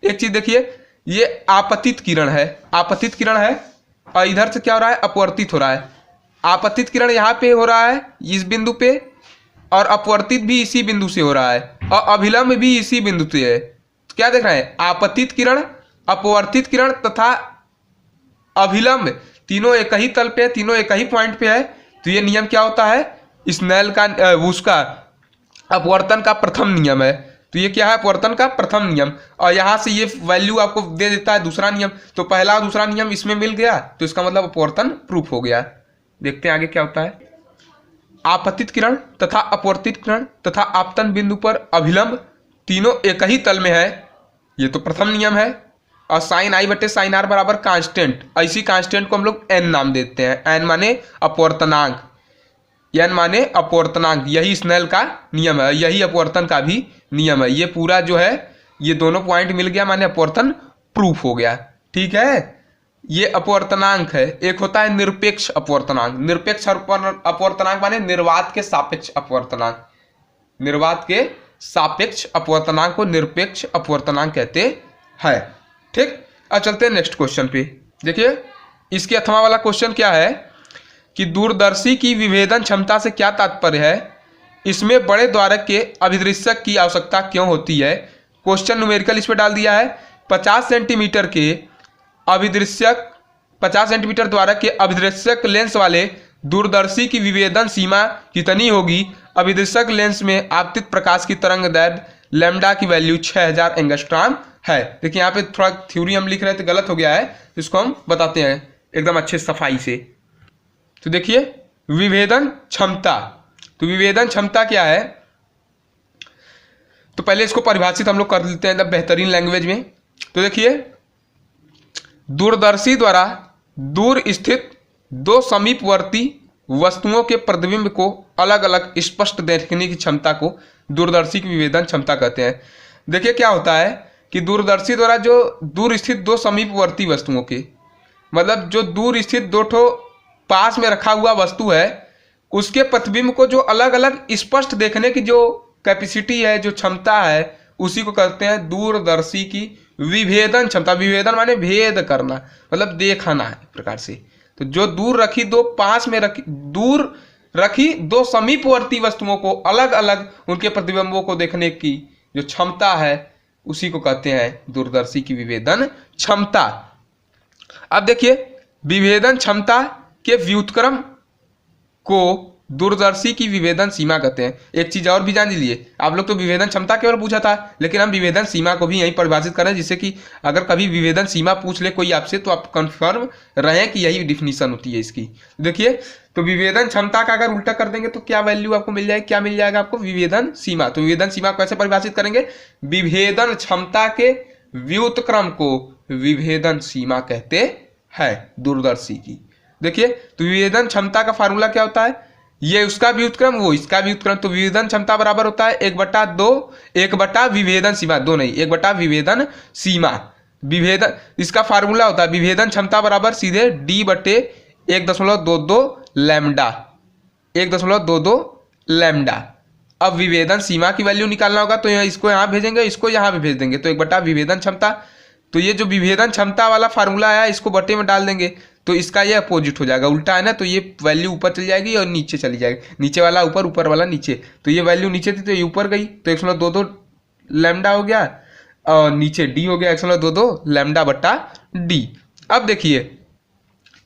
एक चीज देखिए, ये आपतित किरण है, आपतित किरण है, और इधर से क्या हो रहा है, अपवर्तित हो रहा है। आपतित किरण यहाँ पे हो रहा है, इस बिंदु पे, और अपवर्तित भी इसी बिंदु से हो रहा है, और अभिलंब भी इसी बिंदु से है। तो क्या देख रहे हैं, आपतित किरण, अपवर्तित किरण तथा अभिलंब तीनों एक ही तल पे, तीनों एक ही पॉइंट पे है। तो ये नियम क्या होता है, स्नेल का उसका अपवर्तन का प्रथम नियम है। तो ये क्या है, अपवर्तन का प्रथम नियम। और यहां से ये वैल्यू आपको दे देता है दूसरा नियम। तो पहला और दूसरा नियम इसमें मिल गया, तो इसका मतलब अपवर्तन प्रूफ हो गया। देखते हैं आगे क्या होता है। आपतित किरण तथा अपवर्तित किरण तथा आपतन बिंदु पर अभिलंब तीनों एक ही तल में है, ये तो प्रथम नियम है। और साइन आई बटे साइन आर बराबर कांस्टेंट, ऐसी कांस्टेंट को हम लोग एन नाम देते हैं। एन माने अपवर्तनांक, एन माने अपवर्तनांक। यही स्नेल का नियम है, यही अपवर्तन का भी नियम है। ये पूरा जो है, ये दोनों पॉइंट मिल गया माने अपवर्तन प्रूफ हो गया। ठीक है, ये अपवर्तनांक है। एक होता है निरपेक्ष अपवर्तनांक। निरपेक्ष अपवर्तनांक माने निर्वात के सापेक्ष अपवर्तनांक। निर्वात के सापेक्ष अपवर्तनांक को निरपेक्ष अपवर्तनांक कहते हैं। ठीक, अब चलते हैं नेक्स्ट क्वेश्चन पे। देखिए इसके अथवा वाला क्वेश्चन क्या है कि दूरदर्शी की विभेदन क्षमता से क्या तात्पर्य है, इसमें बड़े द्वारक के अभिदृश्यक की आवश्यकता क्यों होती है। क्वेश्चन न्यूमेरिकल इस पे डाल दिया है। 50 सेंटीमीटर के अभिदृश्यक, 50 सेंटीमीटर द्वारक के अभिदृश्यक लेंस वाले दूरदर्शी की विभेदन सीमा कितनी होगी। अभिदृश्यक लेंस में आपतित प्रकाश की तरंग दैर्घ्य लैम्डा की वैल्यू 6000 एंगस्ट्रॉम है। देखिए यहाँ पे थोड़ा थ्योरी हम लिख रहे थे, गलत हो गया है, इसको हम बताते हैं एकदम अच्छे सफाई से। तो देखिए विभेदन क्षमता, तो विभेदन क्षमता क्या है, तो पहले इसको परिभाषित हम लोग कर लेते हैं बेहतरीन लैंग्वेज में। तो देखिए, दूरदर्शी द्वारा दूर स्थित दो समीपवर्ती वस्तुओं के प्रतिबिंब को अलग अलग स्पष्ट देखने की क्षमता को दूरदर्शी की विभेदन क्षमता कहते हैं। देखिए क्या होता है कि दूरदर्शी द्वारा जो दूर स्थित दो समीपवर्ती वस्तुओं के, मतलब जो दूर स्थित दो ठो पास में रखा हुआ वस्तु है, उसके प्रतिबिंब को जो अलग अलग स्पष्ट देखने की जो कैपेसिटी है, जो क्षमता है, उसी को कहते हैं दूरदर्शी की विभेदन क्षमता। विभेदन माने भेद करना, मतलब देखना है एक प्रकार से। तो जो दूर रखी दो पास में रखी दूर रखी दो समीपवर्ती वस्तुओं को अलग अलग उनके प्रतिबिंबों को देखने की जो क्षमता है, उसी को कहते हैं दूरदर्शी की विभेदन क्षमता। अब देखिए, विभेदन क्षमता के व्युत्क्रम को दूरदर्शी की विभेदन सीमा कहते हैं। एक चीज और भी जान लीजिए, आप लोग तो विभेदन क्षमता केवल पूछा था, लेकिन हम विभेदन सीमा को भी यहीं परिभाषित करें, जिससे कि अगर कभी विभेदन सीमा पूछ ले कोई आपसे, तो आप कंफर्म रहें कि यही डिफिनीशन होती है इसकी। देखिए, तो विभेदन क्षमता का अगर उल्टा कर देंगे तो क्या वैल्यू आपको मिल जाएगी, क्या मिल जाएगा आपको, विभेदन सीमा। तो विभेदन सीमा कैसे परिभाषित करेंगे, विभेदन क्षमता के व्युत्क्रम को विभेदन सीमा कहते हैं दूरदर्शी की। देखिए, तो विभेदन क्षमता का फार्मूला क्या होता है, ये उसका व्युत्क्रम वो इसका व्युत्क्रम। तो विभेदन क्षमता बराबर होता है 1/2, 1 विभेदन सीमा, दो नहीं, 1 विभेदन सीमा। विभेदन इसका फार्मूला होता है विभेदन क्षमता बराबर सीधे D/1.22 लैम्डा, 1.22 लैम्डा। अब विभेदन सीमा की वैल्यू निकालना होगा, तो इसको यहाँ भेजेंगे, इसको यहाँ भी भेज देंगे, तो 1 विभेदन क्षमता। तो ये जो विभेदन क्षमता वाला फार्मूला आया, इसको बटे में डाल देंगे, तो इसका ये अपोजिट हो जाएगा, उल्टा है ना, तो ये वैल्यू ऊपर चली जाएगी और नीचे चली जाएगी, नीचे वाला ऊपर, ऊपर वाला नीचे। तो ये वैल्यू नीचे थी तो ये ऊपर गई, तो 1.22 लैम्डा हो गया, और नीचे डी हो गया 1.22 लैम्डा बट्टा डी। अब देखिए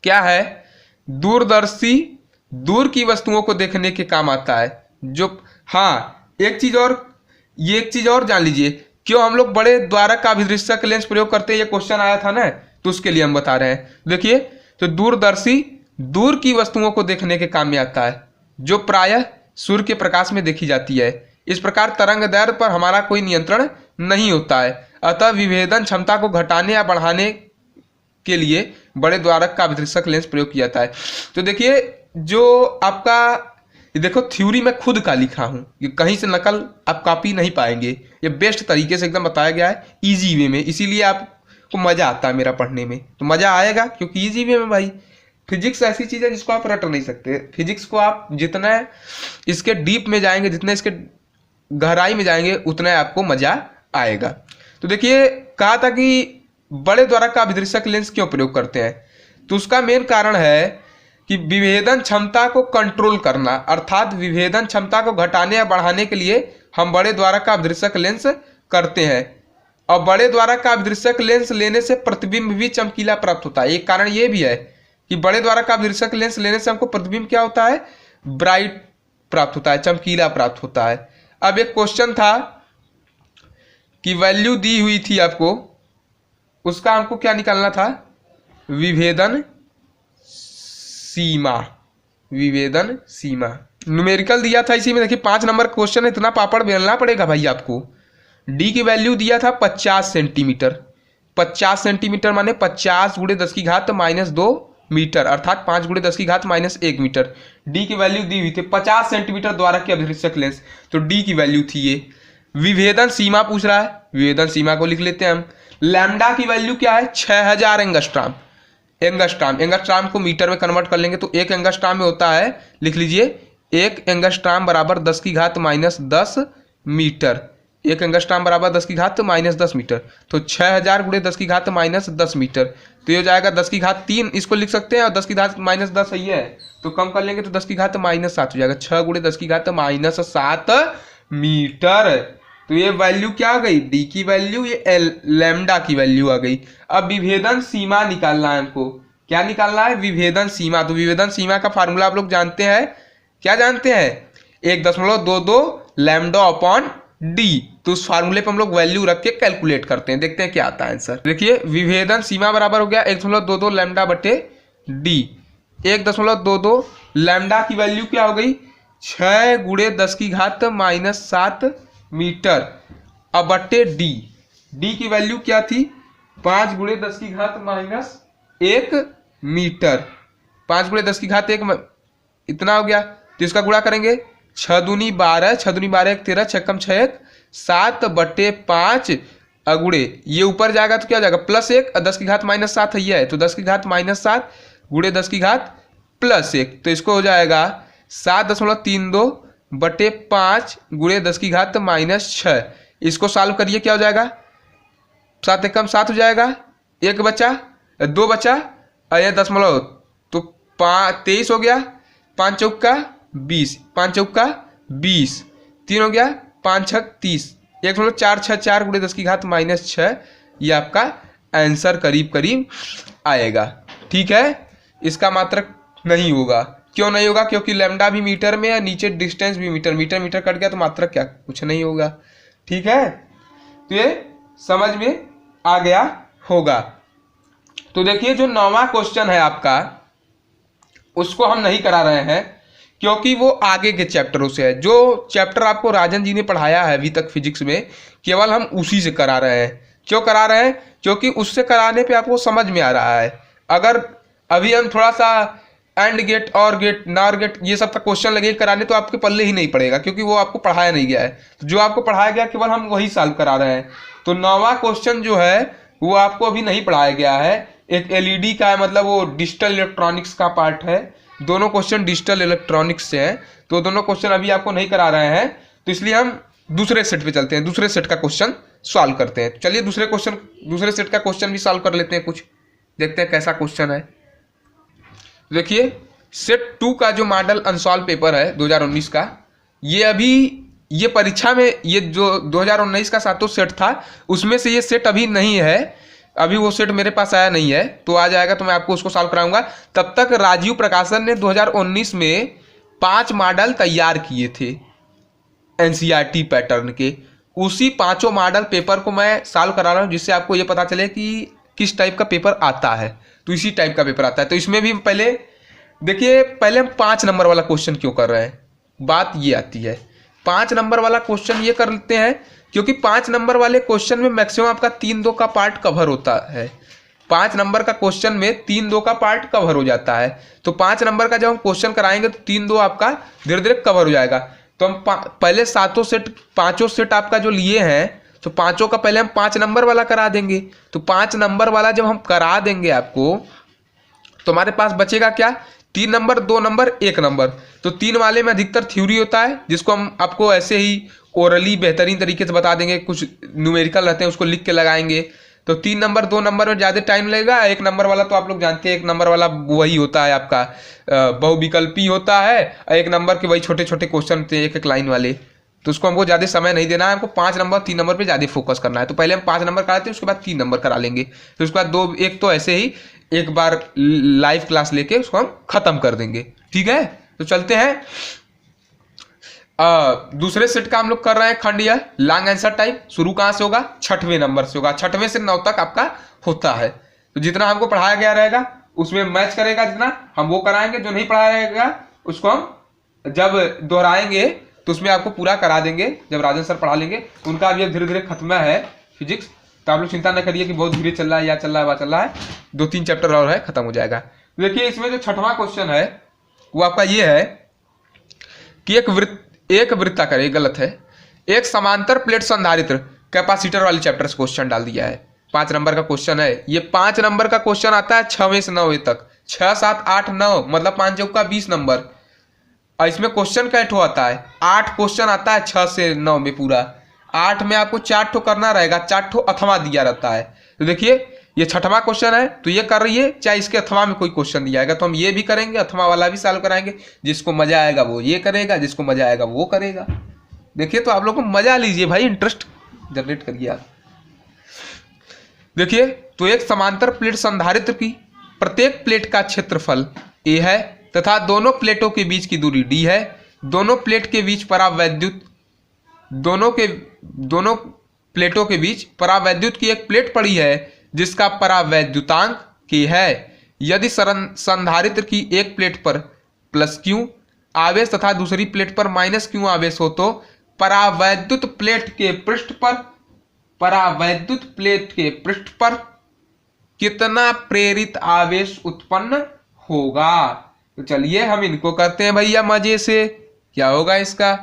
क्या है, दूरदर्शी दूर की वस्तुओं को देखने के काम आता है। जो हाँ, एक चीज और जान लीजिए, क्यों हम लोग बड़े द्वारक का अभिदृश्यक लेंस प्रयोग करते हैं, ये क्वेश्चन आया था ना, तो उसके लिए हम बता रहे हैं। देखिए, तो दूरदर्शी दूर की वस्तुओं को देखने के काम में आता है, जो प्रायः सूर्य के प्रकाश में देखी जाती है। इस प्रकार तरंग दैर्घ्य पर हमारा कोई नियंत्रण नहीं होता है, अतः विभेदन क्षमता को घटाने या बढ़ाने के लिए बड़े द्वारक का अभिदृश्यक लेंस प्रयोग किया जाता है। तो देखिए, जो आपका देखो थ्योरी में खुद का लिखा हूँ, ये कहीं से नकल आप कॉपी नहीं पाएंगे, ये बेस्ट तरीके से एकदम बताया गया है इजी वे में, इसीलिए आपको मजा आता है मेरा पढ़ने में। तो मजा आएगा क्योंकि इजी वे में भाई, फिजिक्स ऐसी चीज है जिसको आप रट नहीं सकते। फिजिक्स को आप जितना इसके डीप में जाएंगे, जितना इसके गहराई में जाएंगे, उतना आपको मजा आएगा। तो देखिए, कहा था कि बड़े द्वारक का अभिदृश्यक लेंस क्यों प्रयोग करते हैं, तो उसका मेन कारण है कि विभेदन क्षमता को कंट्रोल करना, अर्थात विभेदन क्षमता को घटाने या बढ़ाने के लिए हम बड़े द्वारक का अभिदृश्यक लेंस करते हैं। और बड़े द्वारक का अभिदृश्यक लेंस लेने से प्रतिबिंब भी चमकीला प्राप्त होता है। एक कारण ये भी है कि बड़े द्वारक का अभिदृश्यक लेंस लेने से हमको प्रतिबिंब क्या होता है, ब्राइट प्राप्त होता है, चमकीला प्राप्त होता है। अब एक क्वेश्चन था कि वैल्यू दी हुई थी आपको, उसका हमको क्या निकालना था, विभेदन सीमा, विभेदन सीमा न्यूमेरिकल दिया था इसी में। देखिए 5 नंबर क्वेश्चन, इतना पापड़ बेलना पड़ेगा भाई आपको। डी की वैल्यू दिया था 50 सेंटीमीटर, 50 सेंटीमीटर माने 50 × 10⁻² मीटर, अर्थात 5 × 10⁻1 मीटर। डी की वैल्यू दी हुई थी 50 सेंटीमीटर द्वारक के अभिदृश्यक लेंस, तो डी की वैल्यू थी ये। विभेदन सीमा पूछ रहा है, विभेदन सीमा को लिख लेते हैं हम। लैम्डा की वैल्यू क्या है, 6000 एंगस्ट्राम। एंगस्ट्राम को मीटर में कन्वर्ट कर लेंगे तो 1 एंगस्ट्राम में होता है, लिख लीजिए 1 एंगस्ट्राम बराबर 10⁻10 मीटर। 1 एंगस्ट्राम बराबर 10⁻10 मीटर, तो 6000 × 10⁻10 मीटर, तो ये हो जाएगा 10⁻3, इसको लिख सकते हैं, और 10⁻10 सही है तो कम कर लेंगे तो 10⁻7 हो जाएगा, 6 × 10⁻7 मीटर। तो ये वैल्यू क्या आ गई, डी की वैल्यू, ये लैम्डा की वैल्यू आ गई। अब विभेदन सीमा निकालना है हमको, क्या निकालना है, विभेदन सीमा। तो विभेदन सीमा का फार्मूला आप लोग जानते हैं, क्या जानते हैं, 1.22 लैम्डा अपॉन डी। तो उस फार्मूले पे हम लोग वैल्यू रख के कैलकुलेट करते हैं, देखते हैं क्या आता है आंसर। देखिए, विभेदन सीमा बराबर हो गया 1.22 लैम्डा बटे डी। 1.22 लैम्डा की वैल्यू क्या हो गई, 6 × 10⁻7 मीटर, अब बट्टे डी, डी की वैल्यू क्या थी 5 गुणे 10 की घात माइनस 1 मीटर, 5 गुणे 10 की घात 1 इतना हो गया। तो इसका गुणा करेंगे 6 दूनी 12, 6 दूनी 12 1 13, 6 कम 6 1 7 बट्टे 5 अगुड़े ये ऊपर जाएगा तो क्या हो जाएगा +1, 10 की घात -7 है, ये है तो 10 की घात -7 गुणे 10 की घात +1, तो इसको हो जाएगा 7.32 बटे 5 गुणे 10 की घात -6। इसको सॉल्व करिए क्या हो जाएगा 7 एकम 7 हो जाएगा, 1 बचा 2 बचा ये दशमलव तो 23 हो गया, 5 चौका 20, 5 चौका 20, 3 हो गया 5 छक 30, 1.464 गुणे 10 की घात -6 ये आपका आंसर करीब करीब आएगा। ठीक है, इसका मात्रक नहीं होगा, क्यों नहीं होगा क्योंकि लैम्डा भी मीटर में है, नीचे डिस्टेंस भी मीटर, मीटर मीटर कट गया तो मात्रक क्या कुछ नहीं होगा। ठीक है, तो ये समझ में आ गया होगा। तो देखिए जो 9वां क्वेश्चन है आपका उसको हम नहीं करा रहे हैं क्योंकि वो आगे के चैप्टरों से है। जो चैप्टर आपको राजन जी ने पढ़ाया है अभी तक फिजिक्स में केवल हम उसी से करा रहे हैं। क्यों करा रहे हैं, क्योंकि उससे कराने पे आपको समझ में आ रहा है। अगर अभी हम थोड़ा सा एंड गेट और गेट नॉर गेट ये सब का क्वेश्चन लगे कराने तो आपके पल्ले ही नहीं पड़ेगा क्योंकि वो आपको पढ़ाया नहीं गया है। तो जो आपको पढ़ाया गया केवल हम वही सॉल्व करा रहे हैं। तो 9वां क्वेश्चन जो है वो आपको अभी नहीं पढ़ाया गया है, एक एलईडी का है, मतलब वो डिजिटल इलेक्ट्रॉनिक्स का पार्ट है। दोनों क्वेश्चन डिजिटल इलेक्ट्रॉनिक्स से हैं, तो दोनों क्वेश्चन अभी आपको नहीं करा रहे हैं, तो इसलिए हम दूसरे सेट पे चलते हैं, दूसरे सेट का क्वेश्चन सॉल्व करते हैं। चलिए दूसरे सेट का क्वेश्चन भी सॉल्व कर लेते हैं, कुछ देखते हैं कैसा क्वेश्चन है। देखिए सेट 2 का जो मॉडल अनसॉल्व पेपर है 2019 का, ये अभी ये परीक्षा में ये जो 2019 का 7 सेट था उसमें से ये सेट अभी नहीं है, अभी वो सेट मेरे पास आया नहीं है, तो आ जाएगा तो मैं आपको उसको सॉल्व कराऊंगा। तब तक राजीव प्रकाशन ने 2019 में 5 मॉडल तैयार किए थे एनसीईआरटी पैटर्न के, उसी 5 मॉडल पेपर को मैं सॉल्व करा रहा हूँ जिससे आपको ये पता चले कि किस टाइप का पेपर आता है। तो इसी टाइप का पेपर आता है। तो इसमें भी पहले देखिए, पहले हम 5 नंबर वाला क्वेश्चन क्यों कर रहे हैं, बात ये आती है। 5 नंबर वाला क्वेश्चन ये कर लेते हैं क्योंकि 5 नंबर वाले क्वेश्चन में मैक्सिमम आपका 3-2 का पार्ट कवर होता है। 5 नंबर का क्वेश्चन में 3-2 का पार्ट कवर हो जाता है। तो 5 नंबर का जब हम क्वेश्चन कराएंगे तो 3-2 आपका धीरे धीरे कवर हो जाएगा। तो हम पहले 7 सेट 5 सेट आपका जो लिए हैं तो 5 का पहले हम 5 नंबर वाला करा देंगे। तो 5 नंबर वाला जब हम करा देंगे आपको तो हमारे पास बचेगा क्या, 3 नंबर 2 नंबर 1 नंबर। तो 3 वाले में अधिकतर थ्योरी होता है जिसको हम आपको ऐसे ही ओरली बेहतरीन तरीके से बता देंगे, कुछ न्यूमेरिकल रहते हैं उसको लिख के लगाएंगे। तो 3 नंबर 2 नंबर में ज़्यादा टाइम लगेगा। 1 नंबर वाला तो आप लोग जानते हैं, 1 नंबर वाला वही होता है आपका बहुविकल्पी होता है, 1 नंबर के वही छोटे छोटे क्वेश्चन होते हैं 1-1 लाइन वाले, तो उसको हमको ज़्यादा समय नहीं देना है, हमको 5 नंबर 3 नंबर पे ज़्यादा फोकस करना है। तो पहले हम 5 नंबर कराते हैं, उसके बाद 3 नंबर करा लेंगे, फिर उसके बाद 2 1 तो ऐसे ही एक बार लाइव क्लास लेके उसको हम खत्म कर देंगे। ठीक है, तो चलते हैं दूसरे सेट का हम लोग कर रहे हैं खंड या लॉन्ग आंसर टाइप। शुरू कहाँ से होगा, 6वें नंबर से होगा। 6वें से 9 तक आपका होता है। तो जितना हमको पढ़ाया गया रहेगा उसमें मैच करेगा, जितना हम वो कराएंगे, जो नहीं पढ़ाया रहेगा उसको हम जब दोहराएंगे तो उसमें आपको पूरा करा देंगे जब राजन सर पढ़ा लेंगे। उनका अभी धीरे धीरे खत्म है फिजिक्स, तो आप लोग चिंता न करिए कि बहुत धीरे चल रहा है या चल रहा है वह चल रहा है, 2-3 चैप्टर और है खत्म हो जाएगा। देखिए इसमें जो 6वां क्वेश्चन है वो आपका ये है कि एक वृत्ताकार, ये गलत है, एक समांतर प्लेट संधारित्र कैपेसिटर वाले चैप्टर से क्वेश्चन डाल दिया है। 5 नंबर का क्वेश्चन है ये। 5 नंबर का क्वेश्चन आता है 6वें से 9वें तक, 6 7 8 9 मतलब 5 चौका 20 नंबर। और इसमें क्वेश्चन कैठो आता है, 8 क्वेश्चन आता है 6 से 9 में पूरा। 8 में आपको 4 ठो करना रहेगा, 4 ठो अथवा दिया रहता है। तो देखिए ये 6वां क्वेश्चन है तो ये कर रही है, चाहे इसके अथवा में कोई क्वेश्चन दिया जाएगा तो हम ये भी करेंगे, अथवा वाला भी सॉल्व कराएंगे। जिसको मजा आएगा वो ये करेगा, जिसको मजा आएगा वो करेगा। देखिए तो आप लोग को मजा लीजिए भाई, इंटरेस्ट जनरेट करिए आप। देखिए तो एक समांतर प्लेट संधारित्र की प्रत्येक प्लेट का क्षेत्रफल A है तथा दोनों प्लेटों के बीच की दूरी D है। दोनों प्लेट के बीच परावैद्युत दोनों प्लेटों के बीच परावैद्युत की एक प्लेट पड़ी है जिसका परावैद्युतांक K है। यदि संधारित्र की एक प्लेट पर +Q आवेश तथा दूसरी प्लेट पर -Q आवेश हो तो परावैद्युत प्लेट के पृष्ठ पर परावैद्युत प्लेट के पृष्ठ पर कितना प्रेरित आवेश उत्पन्न होगा। तो चलिए हम इनको करते हैं भैया मजे से। क्या होगा इसका,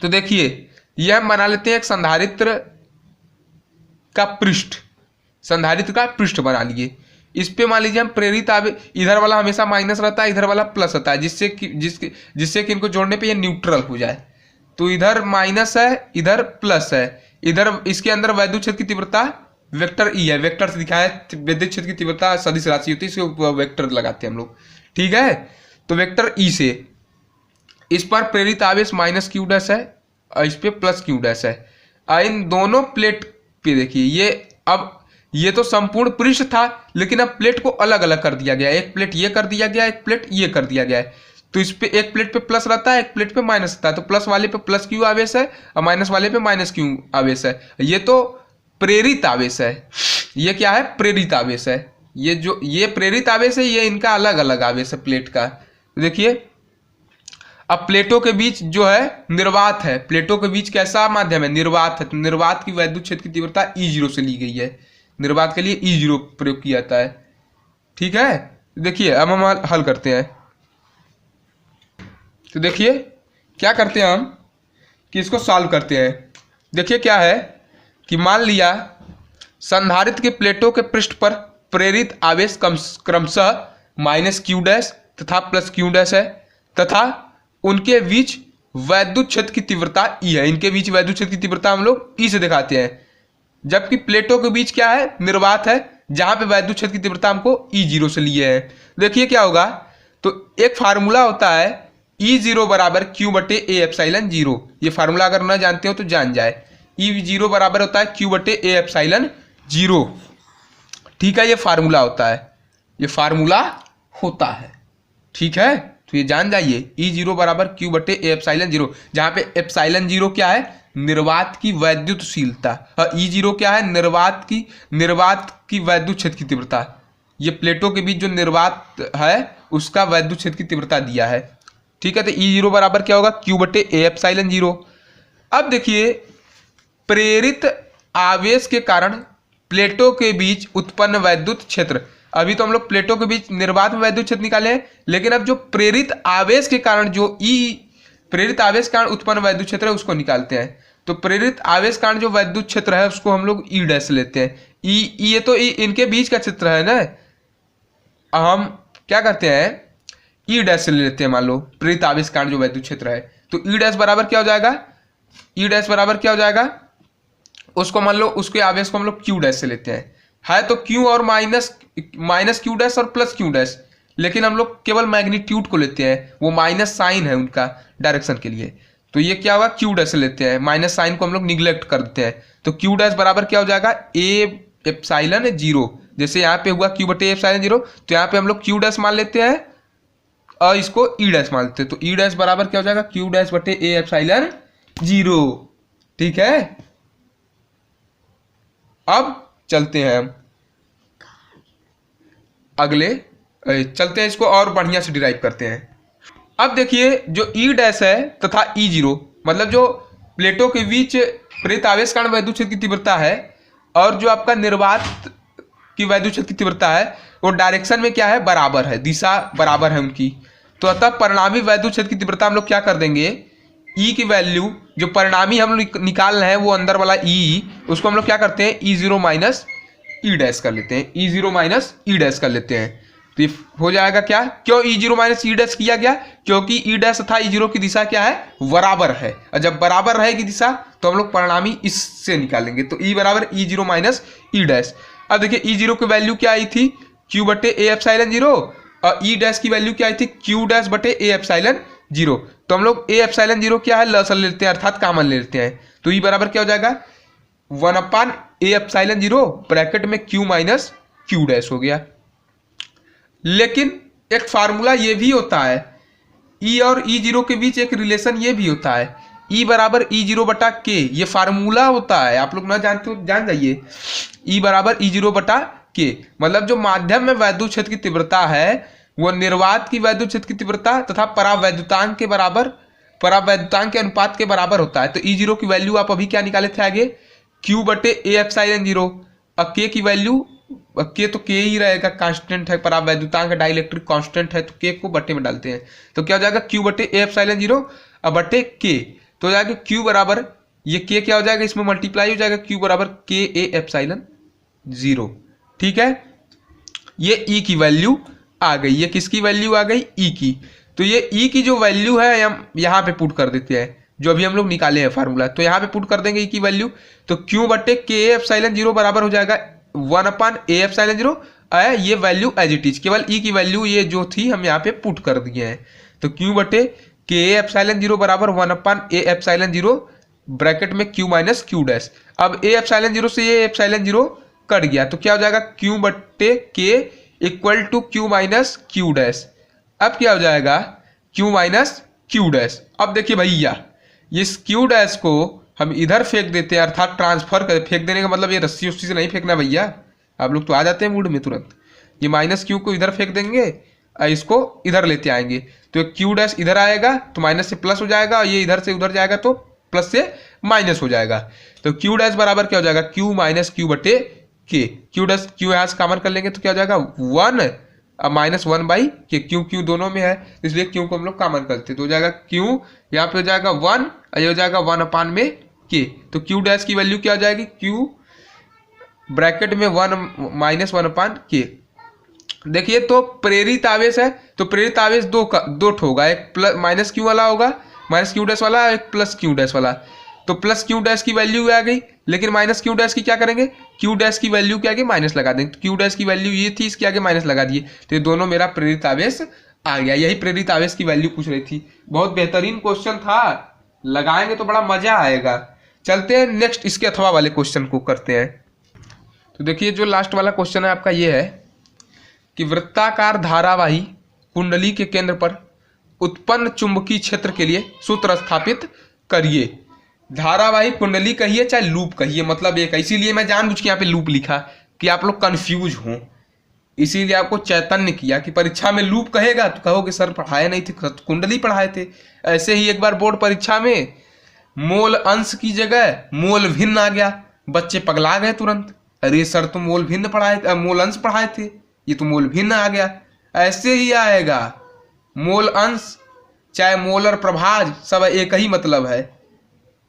तो देखिए यह हम बना लेते हैं एक संधारित्र का पृष्ठ, संधारित्र का पृष्ठ बना लिए। इस पे मान लीजिए हम प्रेरित आवेश, इधर वाला हमेशा माइनस रहता है, इधर वाला प्लस होता है, जिससे कि इनको जोड़ने पे ये न्यूट्रल हो जाए। तो इधर माइनस है, इधर प्लस है, इधर इसके अंदर वैद्युत क्षेत्र की तीव्रता वेक्टर ई है, वेक्टर से दिखाया विद्युत क्षेत्र की तीव्रता सदिश राशि होती है, इसको वेक्टर लगाते हैं हम लोग, ठीक है। तो वेक्टर ई से इस पर प्रेरित आवेश माइनस क्यू डैश है और इस पे प्लस क्यू डैश है। इन दोनों प्लेट पे देखिए ये, अब ये तो संपूर्ण पृष्ठ था, लेकिन अब प्लेट को अलग अलग कर दिया गया, एक प्लेट ये कर दिया गया, एक प्लेट ये कर दिया गया है। तो इस पे एक प्लेट पे प्लस रहता है, एक प्लेट पे माइनस रहता है, तो प्लस वाले पे प्लस क्यू आवेश है और माइनस वाले पे माइनस क्यू आवेश है। ये तो प्रेरित आवेश है, ये क्या है, प्रेरित आवेश है। ये जो ये प्रेरित आवेश है, ये इनका अलग अलग आवेश है प्लेट का। तो देखिए अब प्लेटों के बीच जो है निर्वात है, प्लेटों के बीच कैसा माध्यम है, निर्वात है। तो निर्वात की वैद्युत क्षेत्र की तीव्रता E0 से ली गई है, निर्वात के लिए E0 प्रयोग किया जाता है, ठीक है। देखिए अब हम हल करते हैं। तो देखिए क्या करते हैं हम कि इसको सॉल्व करते हैं। देखिए क्या है कि मान लिया संधारित्र के प्लेटों के पृष्ठ पर प्रेरित आवेश क्रमशः माइनस क्यू डैश तथा प्लस क्यू डैश है, तथा उनके बीच वैद्युत क्षेत्र की तीव्रता ई है। इनके बीच वैद्युत क्षेत्र की तीव्रता हम लोग ई से दिखाते हैं, जबकि प्लेटों के बीच क्या है, निर्वात है, जहां पे वैद्युत क्षेत्र की तीव्रता हमको E0 से लिए है। देखिए क्या होगा, तो एक फार्मूला होता है E0 बराबर Q बटे A एप्सिलॉन 0। ये फार्मूला अगर ना जानते हो तो जान जाए, E0 बराबर होता है Q बटे A एप्सिलॉन 0, ठीक है। ये फार्मूला होता है, ये फार्मूला होता है, ठीक है। तो ये जान जाइए E0 बराबर Q बटे A एप्सिलॉन 0, जहां पे एप्सिलॉन 0 क्या है, निर्वात की वैद्युतशीलता, और E0 क्या है, निर्वात की वैद्युत क्षेत्र की तीव्रता। ये प्लेटों के बीच जो निर्वात है उसका वैद्युत क्षेत्र की तीव्रता दिया है, ठीक है। तो E0 बराबर क्या होगा, Q बटे A एप्सिलॉन 0। अब देखिए प्रेरित आवेश के कारण प्लेटों के बीच उत्पन्न वैद्युत क्षेत्र, अभी तो हम लोग प्लेटों के बीच निर्वात में वैद्युत क्षेत्र निकाले हैं, लेकिन अब जो प्रेरित आवेश के कारण जो प्रेरित आवेश के कारण उत्पन्न वैद्युत क्षेत्र है उसको निकालते हैं। तो प्रेरित आवेश कारण जो वैद्युत क्षेत्र है उसको हम लोग ई डैश लेते हैं। ये तो इनके बीच का क्षेत्र है ना, हम क्या करते हैं ई डैश ले लेते हैं। मान लो प्रेरित आवेश कारण जो वैद्युत क्षेत्र है, तो ई डैश बराबर क्या हो जाएगा, ई डैश बराबर क्या हो जाएगा, उसको मान लो उसके आवेश को हम लोग क्यू डैश से लेते हैं, है तो क्यू और माइनस क्यू डैश और प्लस क्यू डैश, लेकिन हम लोग केवल मैग्नीट्यूड को लेते हैं, वो माइनस साइन है उनका डायरेक्शन के लिए। तो ये क्या होगा, क्यू डैश लेते हैं, माइनस साइन को हम लोग निग्लेक्ट कर देते हैं। तो क्यू डैश बराबर क्या हो जाएगा, A एप्सिलॉन 0। जैसे यहाँ पे हुआ Q बटे एप्सिलॉन 0, तो यहाँ पे हम लोग क्यू डैश मान लेते हैं और इसको ई डैश मान लेते हैं। तो ई डैश बराबर क्या हो जाएगा, क्यू डैश बटे A एप्सिलॉन 0, ठीक है। अब चलते हैं हम अगले, चलते हैं इसको और बढ़िया से डिराइव करते हैं। अब देखिए जो ई डैश है तथा E0, मतलब जो प्लेटों के बीच प्रेरित आवेश कारण वैद्युत क्षेत्र की तीव्रता है और जो आपका निर्वात की वैद्युत क्षेत्र की तीव्रता है, वो डायरेक्शन में क्या है, बराबर है, दिशा बराबर है उनकी। तो अतः परिणामी वैद्युत क्षेत्र की तीव्रता हम लोग क्या कर देंगे, E की वैल्यू जो परिणामी हम लोग निकाल रहे हैं वो अंदर वाला E, उसको हम लोग क्या करते हैं E0 माइनस ई डैश कर लेते हैं, E0 माइनस ई डैश कर लेते हैं। तो हो जाएगा क्या, क्यों E0 माइनस ई डैश किया गया, क्योंकि ई डैश तथा E0 की दिशा क्या है, बराबर है, और जब बराबर रहेगी दिशा तो हम लोग परिणामी इससे निकालेंगे। तो E बराबर E0 माइनस ई डैश। अब देखिए E0 की वैल्यू क्या आई थी, Q बटे A एप्सिलॉन 0, और ई डैश की वैल्यू क्या आई थी, Q डैश बटे A एप्सिलॉन 0। तो हम लोग A एप्सिलॉन 0 क्या है, लसन लेते हैं, अर्थात कॉमन ले लेते हैं। तो E बराबर क्या हो जाएगा, 1/A एप्सिलॉन 0 ब्रैकेट में Q माइनस Q डैश हो गया। लेकिन एक फार्मूला ये भी होता है, E और E0 के बीच एक रिलेशन ये भी होता है, E बराबर E0 बटा K, ये फार्मूला होता है, आप लोग ना जानते हो जान जाइए। E बराबर E0 बटा K, मतलब जो माध्यम में वैद्युत क्षेत्र की तीव्रता है वो निर्वात की वैद्युत क्षेत्र की तीव्रता तथा परावैद्युतांक के बराबर, परावैद्युतांक के अनुपात के बराबर होता है। तो E0 की वैल्यू आप अभी क्या निकाले थे आगे, क्यू बटे ए एप्सिलॉन जीरो। अब के की वैल्यू, के तो के ही रहेगा, कांस्टेंट है, पर आप वैद्युतांक डाइलेक्ट्रिक कांस्टेंट है तो के को बटे में डालते हैं, तो क्या हो जाएगा क्यू बटे ए एप्सिलॉन जीरो अब बटे के, तो हो जाएगा क्यू बराबर, ये के क्या हो जाएगा इसमें मल्टीप्लाई हो जाएगा, क्यू बराबर के ए एप्सिलॉन जीरो। ठीक है, ये ई की वैल्यू आ गई, ये किसकी वैल्यू आ गई, ई की। तो ये ई की जो वैल्यू है हम यहाँ पे पुट कर देते हैं, जो अभी हम लोग निकाले हैं फार्मूला, तो यहाँ पे पुट कर देंगे ई की वैल्यू, तो क्यू बटे के एप्सिलॉन जीरो बराबर हो जाएगा 1/a एप्सिलॉन जीरो। ये वैल्यू एज इट इज, केवल ई की वैल्यू ये जो थी हम यहाँ पे पुट कर दिए हैं, तो क्यू बटे के एप्सिलॉन जीरो बराबर 1/a एप्सिलॉन जीरो ब्रैकेट में क्यू माइनस क्यू डैश। अब ए एप्सिलॉन जीरो से ये एप्सिलॉन जीरो कट गया, तो क्या हो जाएगा क्यू बटे के equal to Q minus Q dash. अब क्या हो जाएगा क्यू माइनस क्यू डैश। अब देखिए भैया, इस क्यू डैश को हम इधर फेंक देते हैं, अर्थात ट्रांसफर कर, फेंक देने का मतलब ये रस्सी उस्सी से नहीं फेंकना भैया, आप लोग तो आ जाते हैं मूड में तुरंत। ये माइनस क्यू को इधर फेंक देंगे और इसको इधर लेते आएंगे, तो क्यू डैश इधर आएगा तो माइनस से प्लस हो जाएगा, और ये इधर से उधर जाएगा तो प्लस से माइनस हो जाएगा। तो क्यू डैश बराबर क्या हो जाएगा क्यू माइनस क्यू बटे के। क्यू डैश क्यू यहाँ से कॉमन कर लेंगे तो क्या हो जाएगा 1 माइनस 1 बाई के, क्यू क्यू दोनों में है इसलिए क्यू को हम लोग कॉमन करते, तो हो जाएगा क्यू यहाँ पे हो जाएगा 1 और ये हो जाएगा 1 में के। तो क्यू डैश की वैल्यू क्या हो जाएगी, क्यू ब्रैकेट में 1 माइनस 1 के। देखिए तो प्रेरित आवेश है, तो प्रेरित आवेश दो होगा, एक प्लस माइनस क्यू वाला होगा, माइनस क्यू डैश वाला, एक प्लस क्यू डैश वाला। तो प्लस क्यू डैश की वैल्यू आ गई, लेकिन माइनस क्यू डैश की क्या करेंगे, क्यू डैश की वैल्यू के आगे माइनस लगा देंगे, तो क्यू डैश की वैल्यू ये थी, इसके आगे माइनस लगा दिए, तो ये दोनों मेरा प्रेरित आवेश आ गया। यही प्रेरित आवेश की वैल्यू पूछ रही थी, बहुत बेहतरीन क्वेश्चन था, लगाएंगे तो बड़ा मजा आएगा। चलते हैं नेक्स्ट इसके अथवा वाले क्वेश्चन को करते हैं। तो देखिए जो लास्ट वाला क्वेश्चन है आपका ये है कि वृत्ताकार धारावाही कुंडली के केंद्र पर उत्पन्न चुंबकीय क्षेत्र के लिए सूत्र स्थापित करिए। धारावाही कुंडली कहिए चाहे लूप कहिए, मतलब एक, इसीलिए मैं जानबूझ के यहाँ पे लूप लिखा कि आप लोग कंफ्यूज हों, इसीलिए आपको चैतन्य किया कि परीक्षा में लूप कहेगा तो कहोगे सर पढ़ाए नहीं थे, कुंडली पढ़ाए थे। ऐसे ही एक बार बोर्ड परीक्षा में मोल अंश की जगह मोल भिन्न आ गया, बच्चे पगला गए तुरंत, अरे सर तो मोल भिन्न पढ़ाए, मोल अंश पढ़ाए थे, ये तो मोल भिन्न आ गया। ऐसे ही आएगा, मोल अंश चाहे मोलर प्रभाज सब एक ही मतलब है,